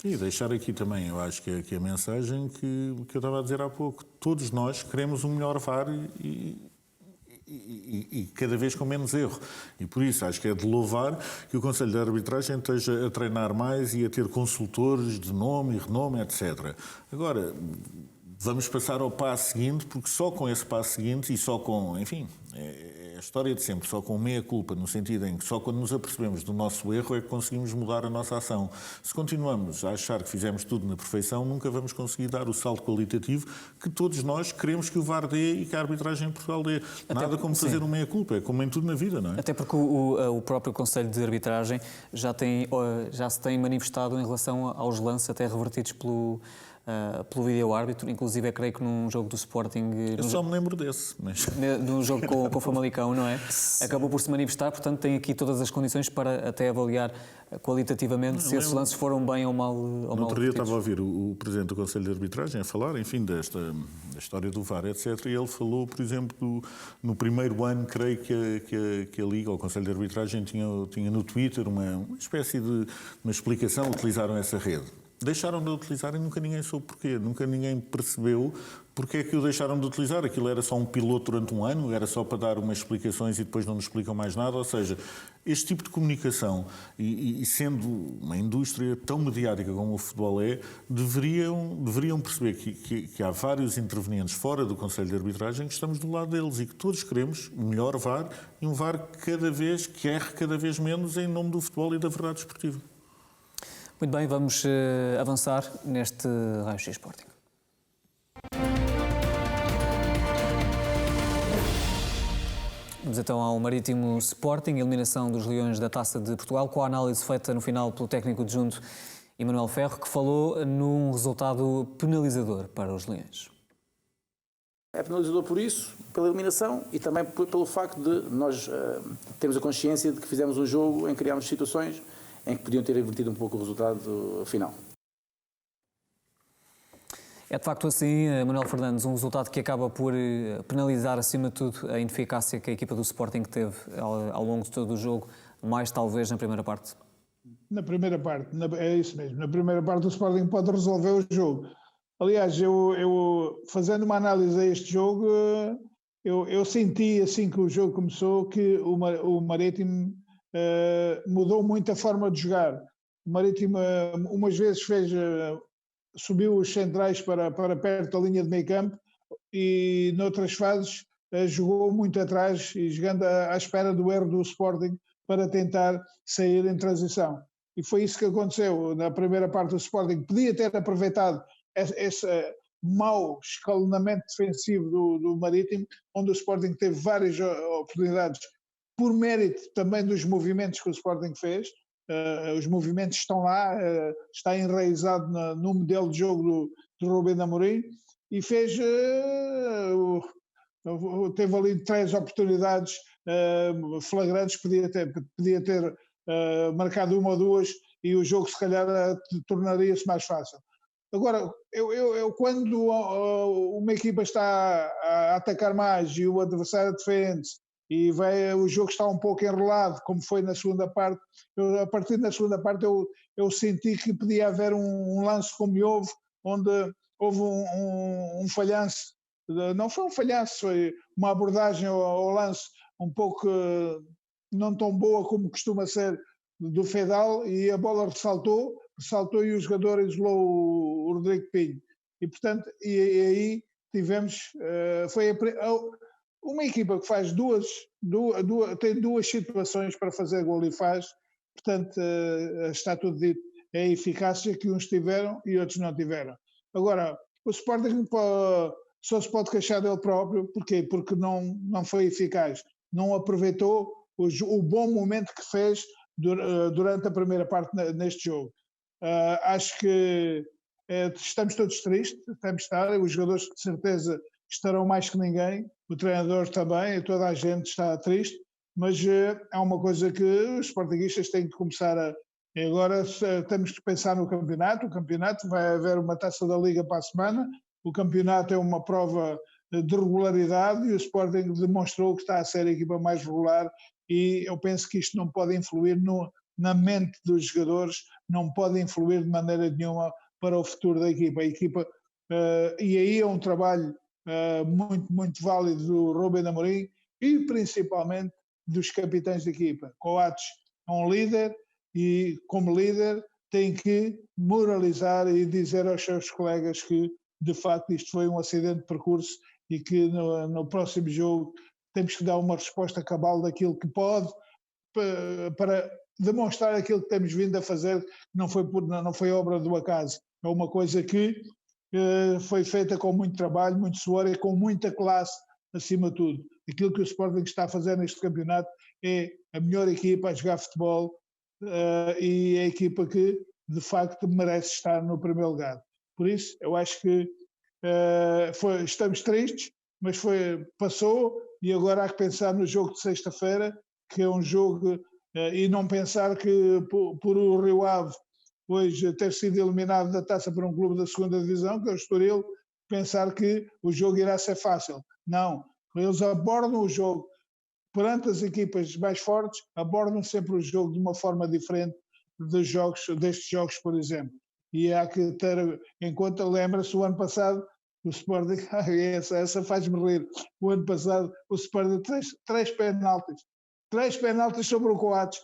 E deixar aqui também, eu acho que é a mensagem que eu estava a dizer há pouco. Todos nós queremos um melhor VAR e cada vez com menos erro. E por isso acho que é de louvar que o Conselho de Arbitragem esteja a treinar mais e a ter consultores de nome e renome, etc. Agora, vamos passar ao passo seguinte, porque só com esse passo seguinte e só com, enfim, é a história de sempre, só com meia-culpa, no sentido em que só quando nos apercebemos do nosso erro é que conseguimos mudar a nossa ação. Se continuamos a achar que fizemos tudo na perfeição, nunca vamos conseguir dar o salto qualitativo que todos nós queremos que o VAR dê e que a arbitragem em Portugal dê. Nada como fazer uma meia-culpa, é como em tudo na vida, não é? Até porque o próprio Conselho de Arbitragem já se tem manifestado em relação aos lances até revertidos pelo vídeo-árbitro, inclusive creio que num jogo do Sporting... Eu só me lembro desse, mas... Num jogo com o Famalicão, não é? Acabou por se manifestar, portanto tem aqui todas as condições para até avaliar qualitativamente se esses lances foram bem ou mal No outro dia estava a ouvir o Presidente do Conselho de Arbitragem a falar, enfim, da história do VAR, etc. E ele falou, por exemplo, no primeiro ano, creio que a Liga, ou o Conselho de Arbitragem, tinha no Twitter uma espécie de uma explicação, utilizaram essa rede. Deixaram de utilizar e nunca ninguém soube porquê, nunca ninguém percebeu porque é que o deixaram de utilizar. Aquilo era só um piloto durante um ano, era só para dar umas explicações e depois não nos explicam mais nada. Ou seja, este tipo de comunicação, e sendo uma indústria tão mediática como o futebol é, deveriam perceber que há vários intervenientes fora do Conselho de Arbitragem que estamos do lado deles e que todos queremos um melhor VAR e um VAR que erre cada vez menos em nome do futebol e da verdade esportiva. Muito bem, vamos avançar neste Raio-X Sporting. Vamos então ao Marítimo Sporting, eliminação dos Leões da Taça de Portugal, com a análise feita no final pelo técnico adjunto Emanuel Ferro, que falou num resultado penalizador para os Leões. É penalizador por isso, pela eliminação e também pelo facto de nós termos a consciência de que fizemos um jogo em que criámos situações em que podiam ter invertido um pouco o resultado final. É de facto assim, Manuel Fernandes, um resultado que acaba por penalizar acima de tudo a ineficácia que a equipa do Sporting teve ao longo de todo o jogo, mais talvez na primeira parte? Na primeira parte, é isso mesmo. Na primeira parte o Sporting pode resolver o jogo. Aliás, eu fazendo uma análise a este jogo, eu senti assim que o jogo começou que o Marítimo mudou muito a forma de jogar. O Marítimo umas vezes subiu os centrais para perto da linha de meio campo e noutras fases jogou muito atrás e jogando à espera do erro do Sporting para tentar sair em transição. E foi isso que aconteceu. Na primeira parte o Sporting podia ter aproveitado esse mau escalonamento defensivo do Marítimo, onde o Sporting teve várias oportunidades por mérito também dos movimentos que o Sporting fez. Os movimentos estão lá, está enraizado no modelo de jogo do Rubén Amorim e teve ali 3 oportunidades flagrantes, podia ter marcado 1 ou 2 e o jogo se calhar tornaria-se mais fácil. Agora, eu quando uma equipa está a atacar mais e o adversário defende-se e o jogo está um pouco enrolado, como foi na segunda parte, a partir da segunda parte eu senti que podia haver um lance como houve, onde houve um falhanço, não foi um falhanço, foi uma abordagem ao lance um pouco não tão boa como costuma ser do Fedal, e a bola ressaltou e o jogador isolou o Rodrigo Pinho. E portanto, e aí tivemos, foi uma equipa que faz tem 2 situações para fazer gol e faz, portanto está tudo dito, é a eficácia que uns tiveram e outros não tiveram. Agora, o Sporting só se pode queixar dele próprio, porquê? Porque não foi eficaz, não aproveitou o bom momento que fez durante a primeira parte neste jogo. Acho que estamos todos tristes, temos de estar, os jogadores de certeza estarão mais que ninguém, o treinador também, toda a gente está triste, mas há uma coisa que os sportinguistas têm que começar agora temos que pensar no campeonato. O campeonato, vai haver uma taça da Liga para a semana, o campeonato é uma prova de regularidade e o Sporting demonstrou que está a ser a equipa mais regular, e eu penso que isto não pode influir na mente dos jogadores, não pode influir de maneira nenhuma para o futuro da equipa. E aí é um trabalho muito, muito válido do Rubén Amorim e principalmente dos capitães da equipa. Coates é um líder e, como líder, tem que moralizar e dizer aos seus colegas que, de facto, isto foi um acidente de percurso e que no próximo jogo temos que dar uma resposta cabal daquilo que pode, para demonstrar aquilo que temos vindo a fazer, que não foi obra do acaso. É uma coisa que foi feita com muito trabalho, muito suor e com muita classe, acima de tudo. Aquilo que o Sporting está a fazer neste campeonato é a melhor equipa a jogar futebol e é a equipa que, de facto, merece estar no primeiro lugar. Por isso, eu acho que estamos tristes, mas passou, e agora há que pensar no jogo de sexta-feira, que é um jogo, e não pensar que por o Rio Ave hoje ter sido eliminado da taça por um clube da segunda divisão, que é o Estoril, pensar que o jogo irá ser fácil. Não, eles abordam o jogo perante as equipas mais fortes, abordam sempre o jogo de uma forma diferente destes jogos, por exemplo. E há que ter em conta, lembra-se o ano passado, o Sporting, essa faz-me rir, o ano passado o Sporting três penaltis sobre o Coates.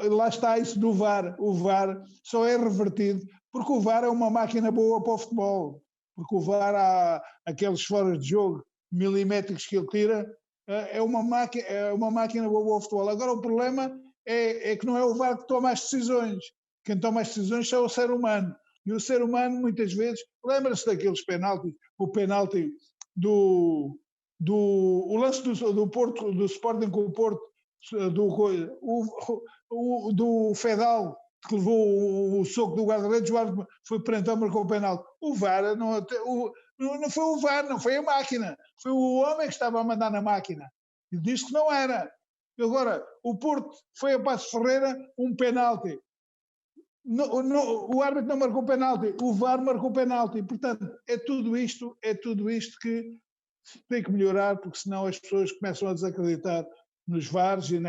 Lá está isso do VAR. O VAR só é revertido porque o VAR é uma máquina boa para o futebol. Porque o VAR há aqueles fora de jogo milimétricos que ele tira, é uma máquina boa para o futebol. Agora o problema é que não é o VAR que toma as decisões. Quem toma as decisões é o ser humano. E o ser humano, muitas vezes, lembra-se daqueles penaltis, o penalti o lance do Porto, do Sporting com o Porto, do Fedal, que levou o soco do guarda-redes, o árbitro foi perante a marcou o penalti. O VAR não foi o VAR, não foi a máquina, foi o homem que estava a mandar na máquina e disse que não era. Agora, o Porto foi a Passos Ferreira um penalti. O árbitro não marcou penalti, o VAR marcou penalti. Portanto, é tudo isto que tem que melhorar, porque senão as pessoas começam a desacreditar nos VARs e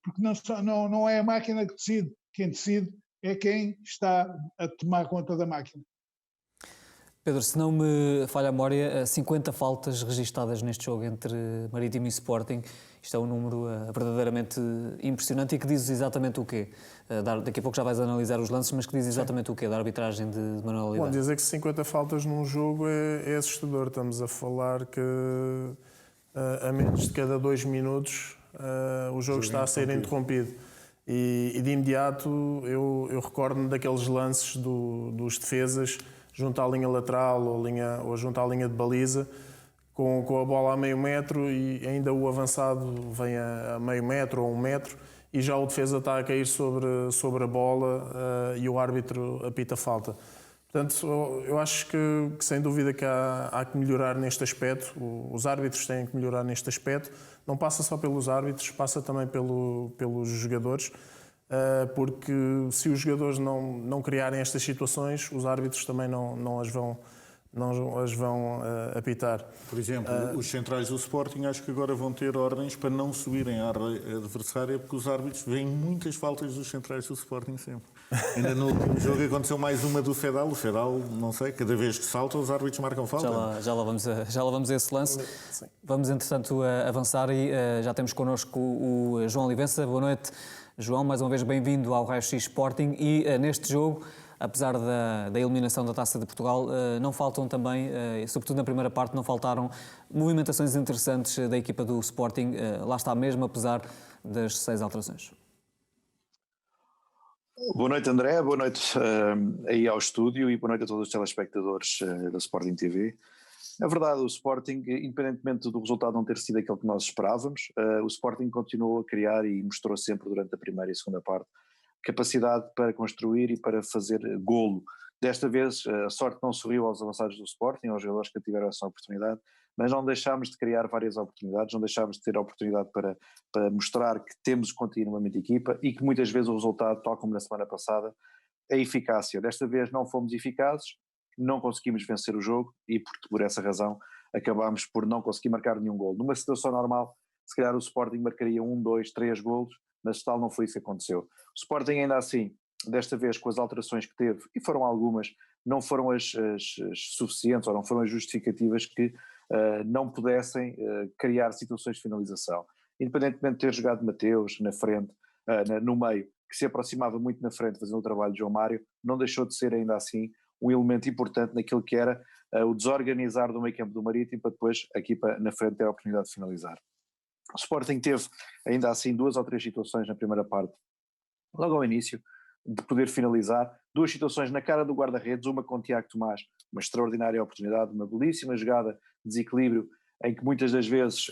porque não é a máquina que decide. Quem decide é quem está a tomar conta da máquina. Pedro, se não me falha a memória, 50 faltas registadas neste jogo entre Marítimo e Sporting. Isto é um número verdadeiramente impressionante e que diz exatamente o quê? Daqui a pouco já vais analisar os lances, mas que diz exatamente o quê da arbitragem de Manuel Oliveira? Bom, dizer que 50 faltas num jogo é assustador. Estamos a falar que a menos de cada 2 minutos o jogo está a ser interrompido. E de imediato eu recordo-me daqueles lances dos defesas junto à linha lateral ou junto à linha de baliza, com a bola a meio metro e ainda o avançado vem a meio metro ou 1 metro e já o defesa está a cair sobre a bola e o árbitro apita falta. Portanto, eu acho que sem dúvida que há que melhorar neste aspecto, os árbitros têm que melhorar neste aspecto, não passa só pelos árbitros, passa também pelos jogadores, porque se os jogadores não criarem estas situações, os árbitros também não as vão apitar. Por exemplo, os centrais do Sporting acho que agora vão ter ordens para não subirem à área adversária, porque os árbitros veem muitas faltas dos centrais do Sporting sempre. Ainda no último jogo aconteceu mais uma do Fedal. O Fedal, não sei, cada vez que salta os árbitros marcam falta. Já lá vamos a esse lance. Sim. Vamos, entretanto, avançar e já temos connosco o João Olivença. Boa noite, João. Mais uma vez bem-vindo ao Raio X Sporting. E neste jogo, apesar da eliminação da Taça de Portugal, não faltam também, sobretudo na primeira parte, não faltaram movimentações interessantes da equipa do Sporting. Lá está mesmo, apesar das 6 alterações. Boa noite, André, boa noite aí ao estúdio e boa noite a todos os telespectadores da Sporting TV. É verdade, o Sporting, independentemente do resultado não ter sido aquele que nós esperávamos, o Sporting continuou a criar e mostrou sempre durante a primeira e segunda parte capacidade para construir e para fazer golo. Desta vez a sorte não sorriu aos avançados do Sporting, aos jogadores que tiveram essa oportunidade, mas não deixámos de criar várias oportunidades, não deixámos de ter a oportunidade para mostrar que temos continuamente equipa e que muitas vezes o resultado, tal como na semana passada, é eficácia. Desta vez não fomos eficazes, não conseguimos vencer o jogo e por essa razão acabámos por não conseguir marcar nenhum golo. Numa situação normal, se calhar o Sporting marcaria 1, 2, 3 golos, mas tal não foi isso que aconteceu. O Sporting ainda assim, desta vez com as alterações que teve, e foram algumas, não foram as suficientes ou não foram as justificativas que não pudessem criar situações de finalização. Independentemente de ter jogado Mateus na frente, no meio, que se aproximava muito na frente fazendo o trabalho de João Mário, não deixou de ser ainda assim um elemento importante naquilo que era o desorganizar do meio campo do Marítimo para depois a equipa na frente ter a oportunidade de finalizar. O Sporting teve ainda assim 2 ou 3 situações na primeira parte, logo ao início, de poder finalizar, 2 situações na cara do guarda-redes, uma com o Tiago Tomás, uma extraordinária oportunidade, uma belíssima jogada de desequilíbrio, em que muitas das vezes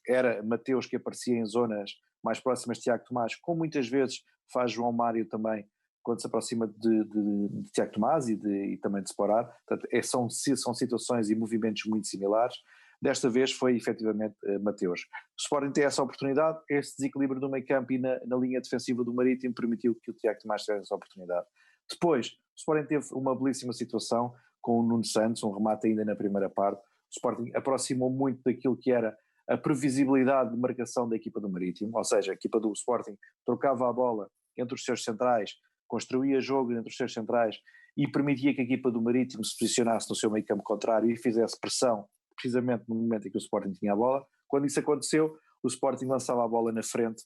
era Mateus que aparecia em zonas mais próximas de Tiago Tomás, como muitas vezes faz João Mário também quando se aproxima de Tiago Tomás e também de Sporar. Portanto, são situações e movimentos muito similares. Desta vez foi efetivamente Mateus. O Sporting tem essa oportunidade, esse desequilíbrio no meio campo e na linha defensiva do Marítimo permitiu que o Tiago Tomás tivesse essa oportunidade. Depois, o Sporting teve uma belíssima situação com o Nuno Santos, um remate ainda na primeira parte. O Sporting aproximou muito daquilo que era a previsibilidade de marcação da equipa do Marítimo, ou seja, a equipa do Sporting trocava a bola entre os seus centrais, construía jogo entre os seus centrais e permitia que a equipa do Marítimo se posicionasse no seu meio campo contrário e fizesse pressão precisamente no momento em que o Sporting tinha a bola. Quando isso aconteceu, o Sporting lançava a bola na frente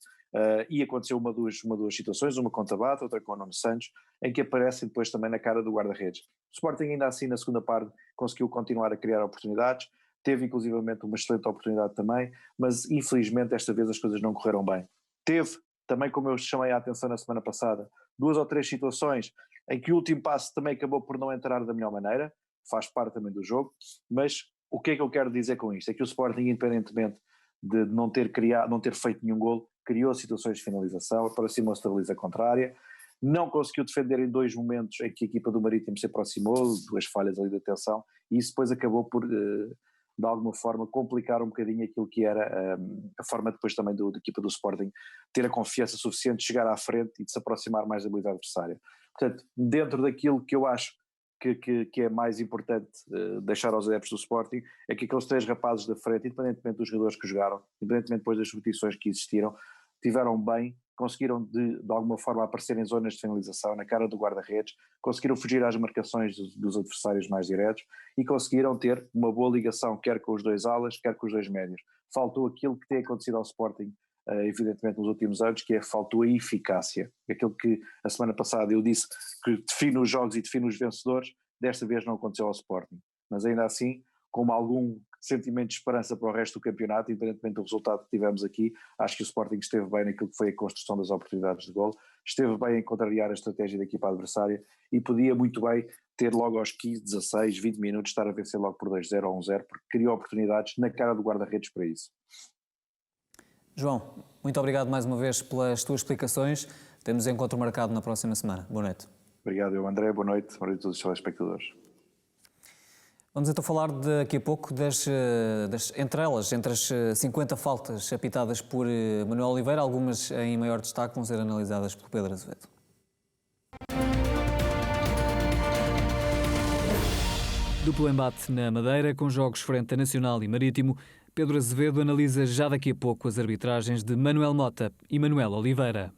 e aconteceu uma duas situações, uma com o Tabata, outra com o Nuno Santos, em que aparecem depois também na cara do guarda-redes. O Sporting ainda assim na segunda parte conseguiu continuar a criar oportunidades, teve inclusivamente uma excelente oportunidade também, mas infelizmente desta vez as coisas não correram bem. Teve também, como eu chamei a atenção na semana passada, 2 ou 3 situações em que o último passo também acabou por não entrar da melhor maneira, faz parte também do jogo, mas o que é que eu quero dizer com isto? É que o Sporting, independentemente de não ter feito nenhum golo, criou situações de finalização, aproximou-se da baliza contrária, não conseguiu defender em 2 momentos em que a equipa do Marítimo se aproximou, 2 falhas ali de atenção, e isso depois acabou por, de alguma forma, complicar um bocadinho aquilo que era a forma depois também da equipa do Sporting ter a confiança suficiente de chegar à frente e de se aproximar mais da baliza adversária. Portanto, dentro daquilo que eu acho que é mais importante deixar aos adeptos do Sporting, é que aqueles 3 rapazes da frente, independentemente dos jogadores que jogaram, independentemente depois das substituições que existiram, tiveram bem, conseguiram de alguma forma aparecer em zonas de finalização, na cara do guarda-redes, conseguiram fugir às marcações dos adversários mais diretos e conseguiram ter uma boa ligação, quer com os 2 alas, quer com os 2 médios. Faltou aquilo que tem acontecido ao Sporting, evidentemente nos últimos anos, que faltou a eficácia. Aquilo que a semana passada eu disse que define os jogos e define os vencedores, desta vez não aconteceu ao Sporting. Mas ainda assim, com algum sentimento de esperança para o resto do campeonato, independentemente do resultado que tivemos aqui, acho que o Sporting esteve bem naquilo que foi a construção das oportunidades de golo, esteve bem em contrariar a estratégia da equipa adversária e podia muito bem ter logo aos 15, 16, 20 minutos estar a vencer logo por 2-0 ou 1-0, porque criou oportunidades na cara do guarda-redes para isso. João, muito obrigado mais uma vez pelas tuas explicações. Temos encontro marcado na próxima semana. Boa noite. Obrigado, André. Boa noite a todos os telespectadores. Vamos então falar daqui a pouco entre as 50 faltas apitadas por Manuel Oliveira, algumas em maior destaque vão ser analisadas por Pedro Azevedo. Duplo embate na Madeira, com jogos frente a Nacional e Marítimo. Pedro Azevedo analisa já daqui a pouco as arbitragens de Manuel Mota e Manuel Oliveira.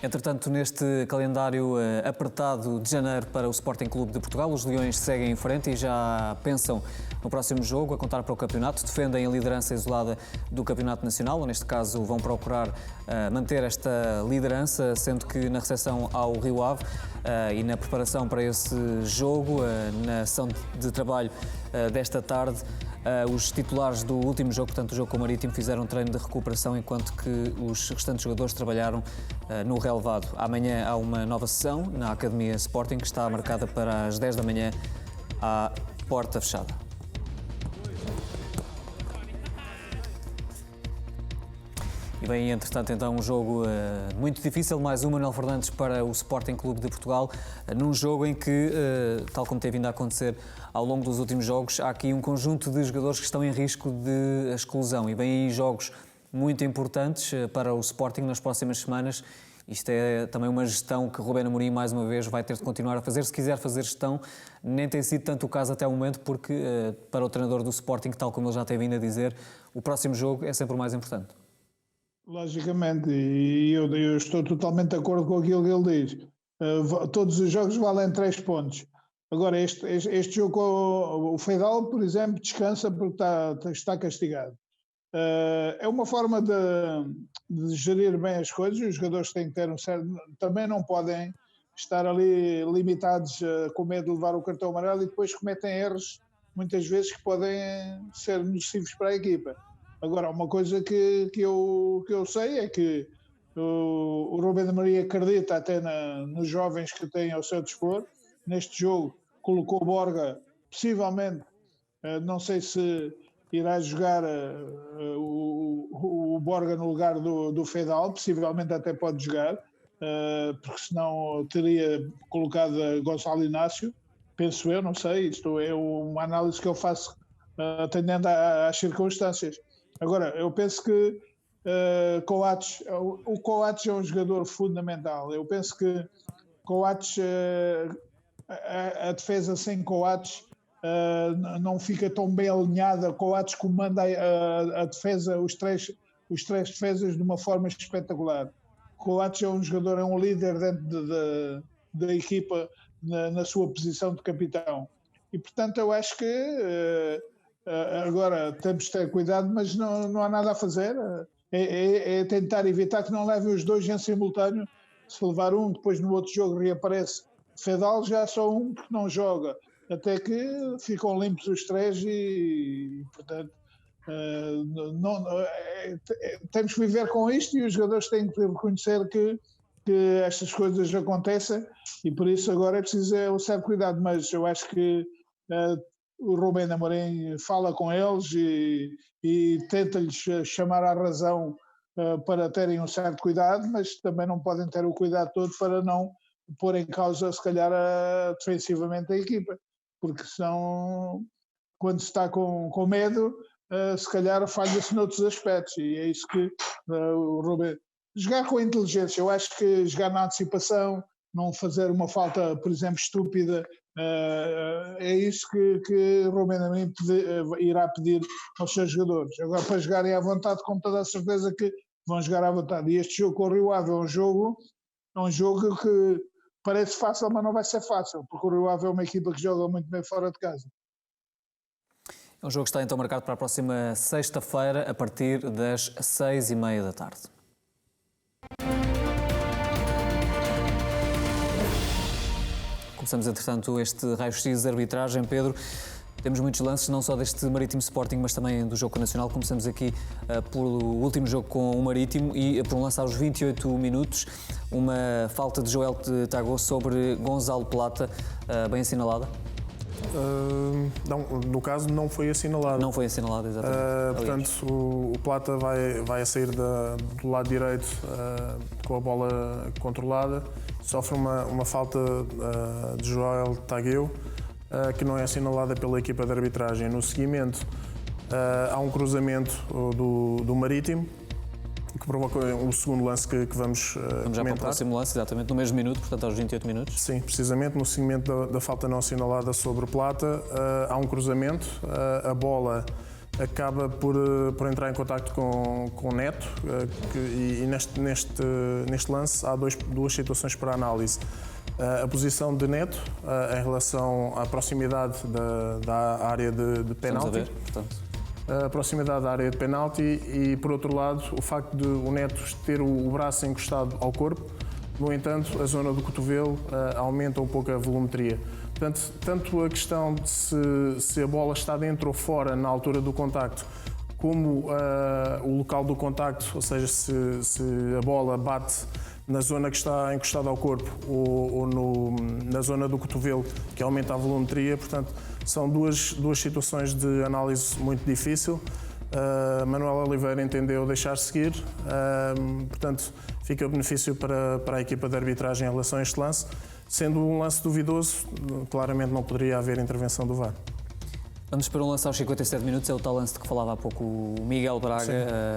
Entretanto, neste calendário apertado de janeiro para o Sporting Clube de Portugal, os Leões seguem em frente e já pensam no próximo jogo, a contar para o campeonato. Defendem a liderança isolada do Campeonato Nacional, ou neste caso vão procurar manter esta liderança, sendo que na recepção ao Rio Ave e na preparação para esse jogo, na ação de trabalho desta tarde, os titulares do último jogo, portanto o jogo com o Marítimo, fizeram um treino de recuperação, enquanto que os restantes jogadores trabalharam no relevado. Amanhã há uma nova sessão na Academia Sporting, que está marcada para as 10 da manhã à porta fechada. E bem, entretanto, então, um jogo muito difícil, mais um Manuel Fernandes para o Sporting Clube de Portugal, num jogo em que, tal como tem vindo a acontecer ao longo dos últimos jogos, há aqui um conjunto de jogadores que estão em risco de exclusão, e bem aí jogos muito importantes para o Sporting nas próximas semanas. Isto é também uma gestão que Rubén Amorim, mais uma vez, vai ter de continuar a fazer. Se quiser fazer gestão, nem tem sido tanto o caso até o momento, porque para o treinador do Sporting, tal como ele já tem vindo a dizer, o próximo jogo é sempre o mais importante. Logicamente, e eu estou totalmente de acordo com aquilo que ele diz. Todos os jogos valem 3 pontos. Agora, este jogo, o Feidal, por exemplo, descansa porque está castigado. É uma forma de gerir bem as coisas. Os jogadores têm que ter um certo... Também não podem estar ali limitados com medo de levar o cartão amarelo e depois cometem erros, muitas vezes, que podem ser nocivos para a equipa. Agora, uma coisa que eu sei é que o Rubén Amorim acredita até nos jovens que têm ao seu dispor. Neste jogo colocou Borga, possivelmente, não sei se irá jogar o Borga no lugar do Fedal, possivelmente até pode jogar, porque senão teria colocado Gonçalo Inácio, penso eu, não sei, isto é uma análise que eu faço atendendo às circunstâncias. Agora, eu penso que o Coates é um jogador fundamental. Eu penso que Coates, a defesa sem Coates não fica tão bem alinhada. Coates comanda a defesa, os três defesas de uma forma espetacular. Coates é um jogador, é um líder dentro da equipa na sua posição de capitão. E, portanto, eu acho que agora temos de ter cuidado, mas não há nada a fazer. É tentar evitar que não levem os dois em simultâneo. Se levar um, depois no outro jogo reaparece Fedal, já só um que não joga. Até que ficam limpos os três e portanto, temos que viver com isto e os jogadores têm que reconhecer que estas coisas acontecem e por isso agora é preciso um certo cuidado, mas eu acho que o Rubén Amorim fala com eles e tenta-lhes chamar à razão para terem um certo cuidado, mas também não podem ter o cuidado todo para não pôr em causa, se calhar, defensivamente a equipa, porque senão, quando se está com medo, se calhar falha-se noutros aspectos, e é isso que o Rubén... Jogar com inteligência, eu acho que jogar na antecipação, não fazer uma falta, por exemplo, estúpida, é isso que o Rubén Amorim irá pedir aos seus jogadores. Agora, para jogarem à vontade, com toda a certeza que vão jogar à vontade. E este jogo com o Rio Ave é um jogo que parece fácil, mas não vai ser fácil, porque o Rio Ave é uma equipa que joga muito bem fora de casa. É um jogo que está então marcado para a próxima sexta-feira, a partir das 6h30 da tarde. Começamos, entretanto, este raio-x de arbitragem. Pedro, temos muitos lances, não só deste Marítimo Sporting, mas também do jogo nacional. Começamos aqui pelo último jogo com o Marítimo e por um lance aos 28 minutos, uma falta de Joel Tagô sobre Gonzalo Plata, bem assinalada? Não, no caso não foi assinalado. Não foi assinalado, exatamente. Portanto, o Plata vai a sair do lado direito com a bola controlada, sofre uma falta de Joel Tagô, que não é assinalada pela equipa de arbitragem. No seguimento, há um cruzamento do Marítimo, que provoca o segundo lance que vamos Vamos já para o próximo lance, exatamente, no mesmo minuto, portanto aos 28 minutos. Sim, precisamente no seguimento da falta não assinalada sobre Plata, há um cruzamento, a bola acaba por entrar em contacto com o Neto, e neste lance há duas situações para análise. A posição de Neto em relação à proximidade da área de penalti. A proximidade da área de penalti e, por outro lado, o facto de o Neto ter o braço encostado ao corpo. No entanto, a zona do cotovelo aumenta um pouco a volumetria. Portanto, tanto a questão de se a bola está dentro ou fora na altura do contacto, como o local do contacto, ou seja, se a bola bate na zona que está encostada ao corpo ou na zona do cotovelo, que aumenta a volumetria. Portanto, são duas situações de análise muito difícil. Manuel Oliveira entendeu deixar seguir, portanto, fica o benefício para a equipa de arbitragem em relação a este lance. Sendo um lance duvidoso, claramente não poderia haver intervenção do VAR. Vamos para um lance aos 57 minutos, é o tal lance de que falava há pouco o Miguel Braga,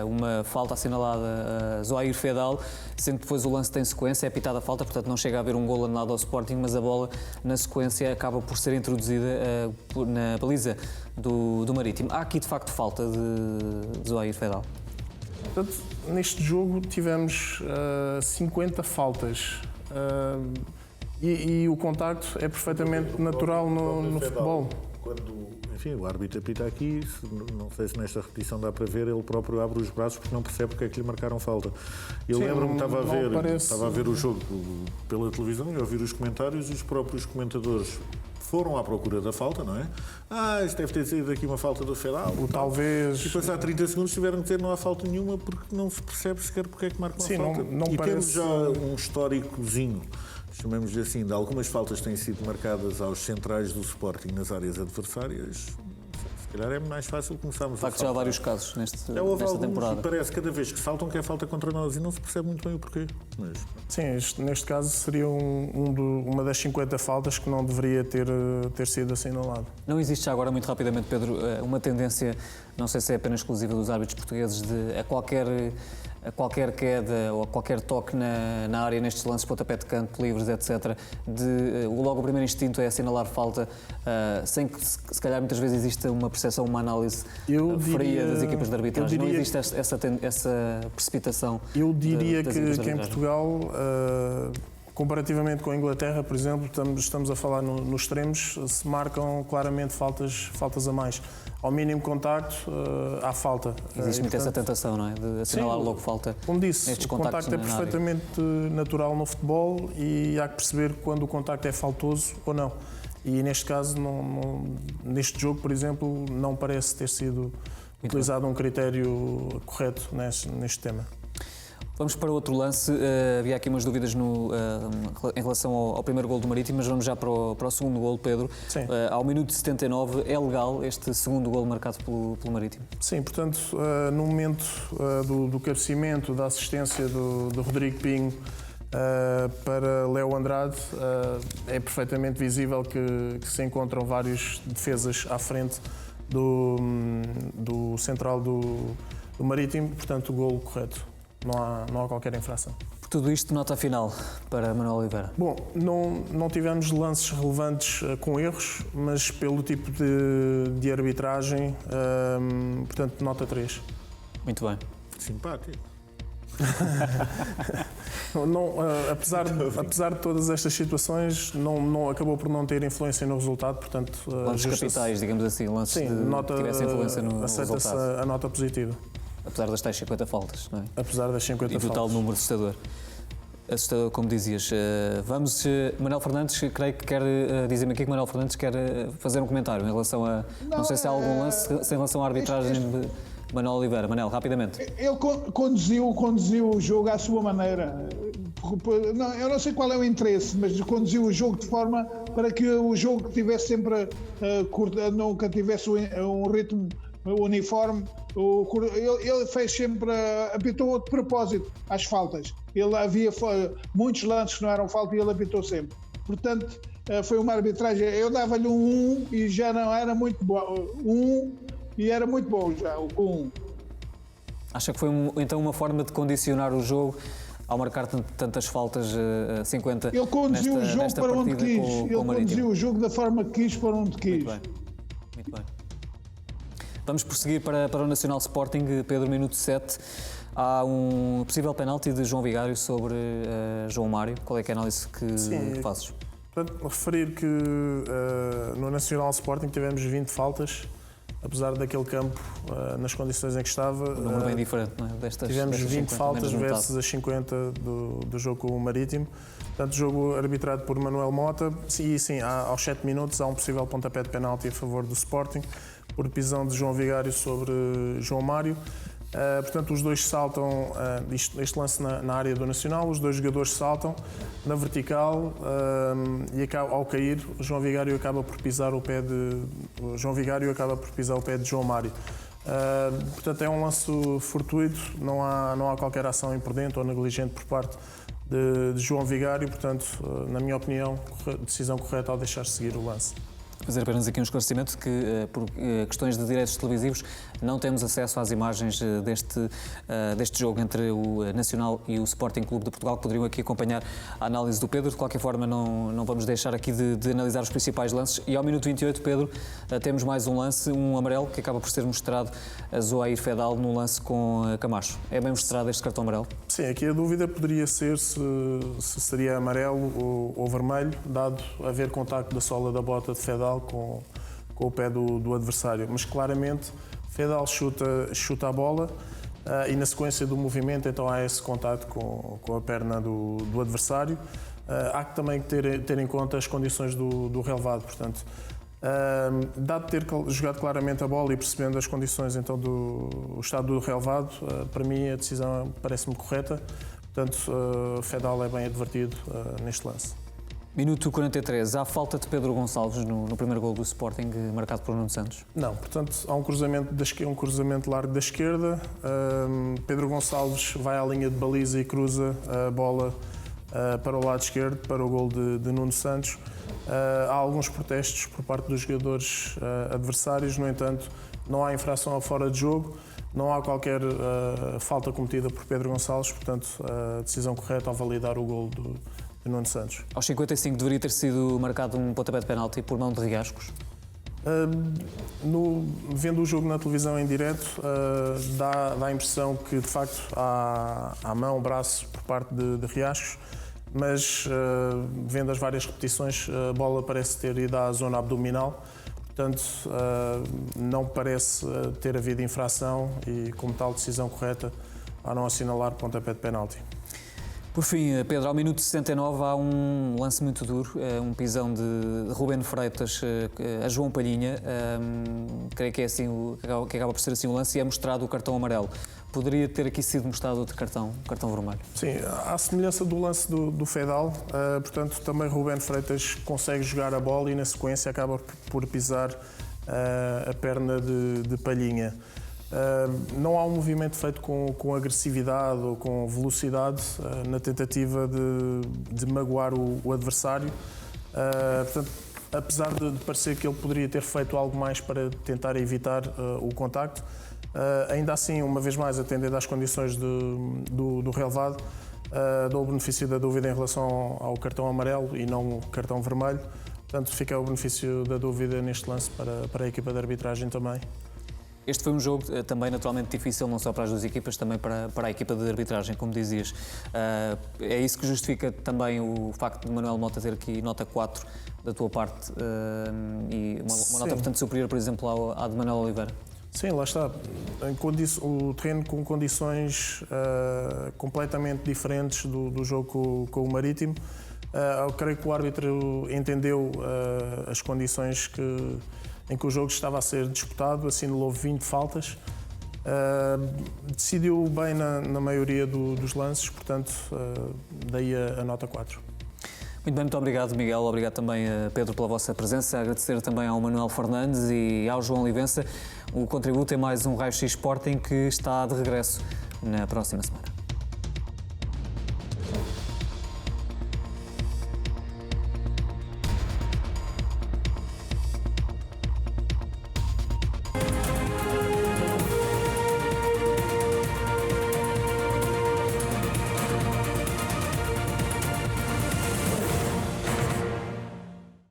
uma falta assinalada a Zoair Fedal, sendo que depois o lance tem sequência, é pitada a falta, portanto não chega a haver um golo anulado ao Sporting, mas a bola na sequência acaba por ser introduzida na baliza do Marítimo. Há aqui de facto falta de Zoair Fedal? Portanto, neste jogo tivemos 50 faltas e o contacto é perfeitamente natural no futebol. Enfim, o árbitro apita aqui, não sei se nesta repetição dá para ver, ele próprio abre os braços porque não percebe porque é que lhe marcaram falta. Eu lembro-me que estava a ver o jogo pela televisão e a ouvir os comentários e os próprios comentadores foram à procura da falta, não é? Isto deve ter sido aqui uma falta do Fedal. Talvez... E passar 30 segundos tiveram que dizer não há falta nenhuma porque não se percebe sequer porque é que marcam a falta. Não e parece... temos já um históricozinho, chamemos-lhe assim, de algumas faltas que têm sido marcadas aos centrais do Sporting nas áreas adversárias. Se Se calhar é mais fácil começarmos De facto, já há vários casos Já houve nesta alguns temporada. e parece que cada vez que saltam que é falta contra nós e não se percebe muito bem o porquê. Mas... Sim, neste caso seria uma das 50 faltas que não deveria ter sido assinalado. Não existe já agora, muito rapidamente, Pedro, uma tendência, não sei se é apenas exclusiva dos árbitros portugueses, de a qualquer queda ou a qualquer toque na área nestes lances, pontapé de canto, livres, etc., logo o primeiro instinto é assinalar falta, sem que se calhar muitas vezes exista uma percepção, uma análise fria das equipas de arbitragem. Não existe essa precipitação. Eu diria das equipas de que em arbitragem. Portugal, comparativamente com a Inglaterra, por exemplo, estamos a falar nos extremos, se marcam claramente faltas a mais. Ao mínimo contacto, há falta. Existe muito essa tentação, não é? De assinalar logo falta. Como disse, nestes o contacto é na área. perfeitamente natural no futebol e há que perceber quando o contacto é faltoso ou não. E neste caso, neste jogo, por exemplo, não parece ter sido utilizado um critério correto neste tema. Vamos para outro lance. Havia aqui umas dúvidas em relação ao primeiro gol do Marítimo, mas vamos já para o segundo gol, Pedro. Sim. Ao minuto 79, é legal este segundo gol marcado pelo Marítimo? Sim, portanto, no momento do cabeceamento, da assistência do Rodrigo Pinho para Léo Andrade, é perfeitamente visível que se encontram vários defesas à frente do central do Marítimo, portanto, o golo correto. Não há qualquer infração. Por tudo isto, nota final para Manuel Oliveira. Bom, não tivemos lances relevantes com erros, mas pelo tipo de arbitragem, portanto, nota 3. Muito bem. Simpático. Apesar de todas estas situações, não acabou por não ter influência no resultado, portanto... Lances capitais, digamos assim, lances que tivessem influência no resultado. Aceita-se a nota positiva. Apesar das tais 50 faltas, não é? Apesar das 50 e do faltas. tal número assustador. Assustador, como dizias. Vamos, Manuel Fernandes, creio que quer dizer-me aqui que Manuel Fernandes quer fazer um comentário em relação a... Não sei se há algum lance em relação à arbitragem de Manuel Oliveira. Manel, rapidamente. Ele conduziu o jogo à sua maneira. Eu não sei qual é o interesse, mas conduziu o jogo de forma para que o jogo tivesse sempre nunca tivesse um ritmo uniforme. Ele fez sempre, apitou de propósito às faltas. Havia muitos lances que não eram falta e ele apitou sempre. Portanto, foi uma arbitragem. Eu dava-lhe um 1 e já não era muito bom. E era muito bom já, o 1. Acha que foi então uma forma de condicionar o jogo ao marcar tantas faltas 50 Ele conduziu o jogo para onde quis. Ele conduziu o jogo da forma que quis para onde quis. Muito bem. Vamos prosseguir para o Nacional Sporting, Pedro, minuto 7. Há um possível penalti de João Vigário sobre João Mário. Qual é que é a análise que fazes? Portanto, referir que no Nacional Sporting tivemos 20 faltas, apesar daquele campo, nas condições em que estava. Um número bem diferente, não é? Tivemos 20 50, faltas versus as 50 do jogo com o Marítimo. Portanto, jogo arbitrado por Manuel Mota. E sim, aos 7 minutos há um possível pontapé de penalti a favor do Sporting, por pisão de João Vigário sobre João Mário. Portanto, os dois saltam, este lance na área do Nacional, os dois jogadores saltam na vertical e ao cair, João Vigário acaba por pisar o pé de João Mário. Portanto, é um lance fortuito, não há qualquer ação imprudente ou negligente por parte de João Vigário, portanto, na minha opinião, decisão correta ao deixar seguir o lance. Fazer apenas aqui um esclarecimento que, por questões de direitos televisivos, não temos acesso às imagens deste jogo entre o Nacional e o Sporting Clube de Portugal, que poderiam aqui acompanhar a análise do Pedro. De qualquer forma, não vamos deixar aqui de analisar os principais lances. E ao minuto 28, Pedro, temos mais um lance, um amarelo, que acaba por ser mostrado a Zoair Fedal no lance com Camacho. É bem mostrado este cartão amarelo? Sim, aqui a dúvida poderia ser se seria amarelo ou vermelho, dado haver contacto da sola da bota de Fedal com o pé do adversário, mas claramente Fedal chuta a bola e na sequência do movimento então há esse contacto com a perna do adversário. Há que também ter em conta as condições do relevado, portanto, dado ter jogado claramente a bola e percebendo as condições então do estado do relevado, para mim a decisão parece-me correta, portanto Fedal é bem advertido neste lance. Minuto 43, há falta de Pedro Gonçalves no primeiro gol do Sporting, marcado por Nuno Santos? Não, portanto, há um cruzamento largo da esquerda. Pedro Gonçalves vai à linha de baliza e cruza a bola para o lado esquerdo, para o gol de Nuno Santos. Há alguns protestos por parte dos jogadores adversários, no entanto, não há infração a fora de jogo, não há qualquer falta cometida por Pedro Gonçalves, portanto, a decisão correta ao validar o gol de Nuno Santos. Aos 55 deveria ter sido marcado um pontapé de penalti por mão de Riascos? Vendo o jogo na televisão em direto, dá a impressão que de facto há mão, braço por parte de Riascos, mas vendo as várias repetições, a bola parece ter ido à zona abdominal, portanto não parece ter havido infração e, como tal, decisão correta a não assinalar pontapé de penalti. Por fim, Pedro, ao minuto 69 há um lance muito duro, um pisão de Rubén Freitas a João Palhinha. Creio que é assim, que acaba por ser assim o lance, e é mostrado o cartão amarelo. Poderia ter aqui sido mostrado outro cartão vermelho? Sim, à semelhança do lance do Fedal, portanto, também Rubén Freitas consegue jogar a bola e, na sequência, acaba por pisar a perna de Palhinha. Não há um movimento feito com agressividade ou com velocidade na tentativa de magoar o adversário. Portanto, apesar de parecer que ele poderia ter feito algo mais para tentar evitar o contacto, ainda assim, uma vez mais, atendendo às condições do relevado, dou o benefício da dúvida em relação ao cartão amarelo e não o cartão vermelho. Portanto, fica o benefício da dúvida neste lance para a equipa de arbitragem também. Este foi um jogo também naturalmente difícil, não só para as duas equipas, também para a equipa de arbitragem, como dizias. É isso que justifica também o facto de Manuel Mota ter aqui nota 4 da tua parte e uma nota bastante superior, por exemplo, à de Manuel Oliveira. Sim, lá está. O terreno com condições completamente diferentes do jogo com o Marítimo. Eu creio que o árbitro entendeu as condições em que o jogo estava a ser disputado, assinalou 20 faltas, decidiu bem na maioria dos lances, portanto, daí a nota 4. Muito bem, muito obrigado, Miguel. Obrigado também, Pedro, pela vossa presença. Agradecer também ao Manuel Fernandes e ao João Livença o contributo em mais um Raio X Sporting, que está de regresso na próxima semana.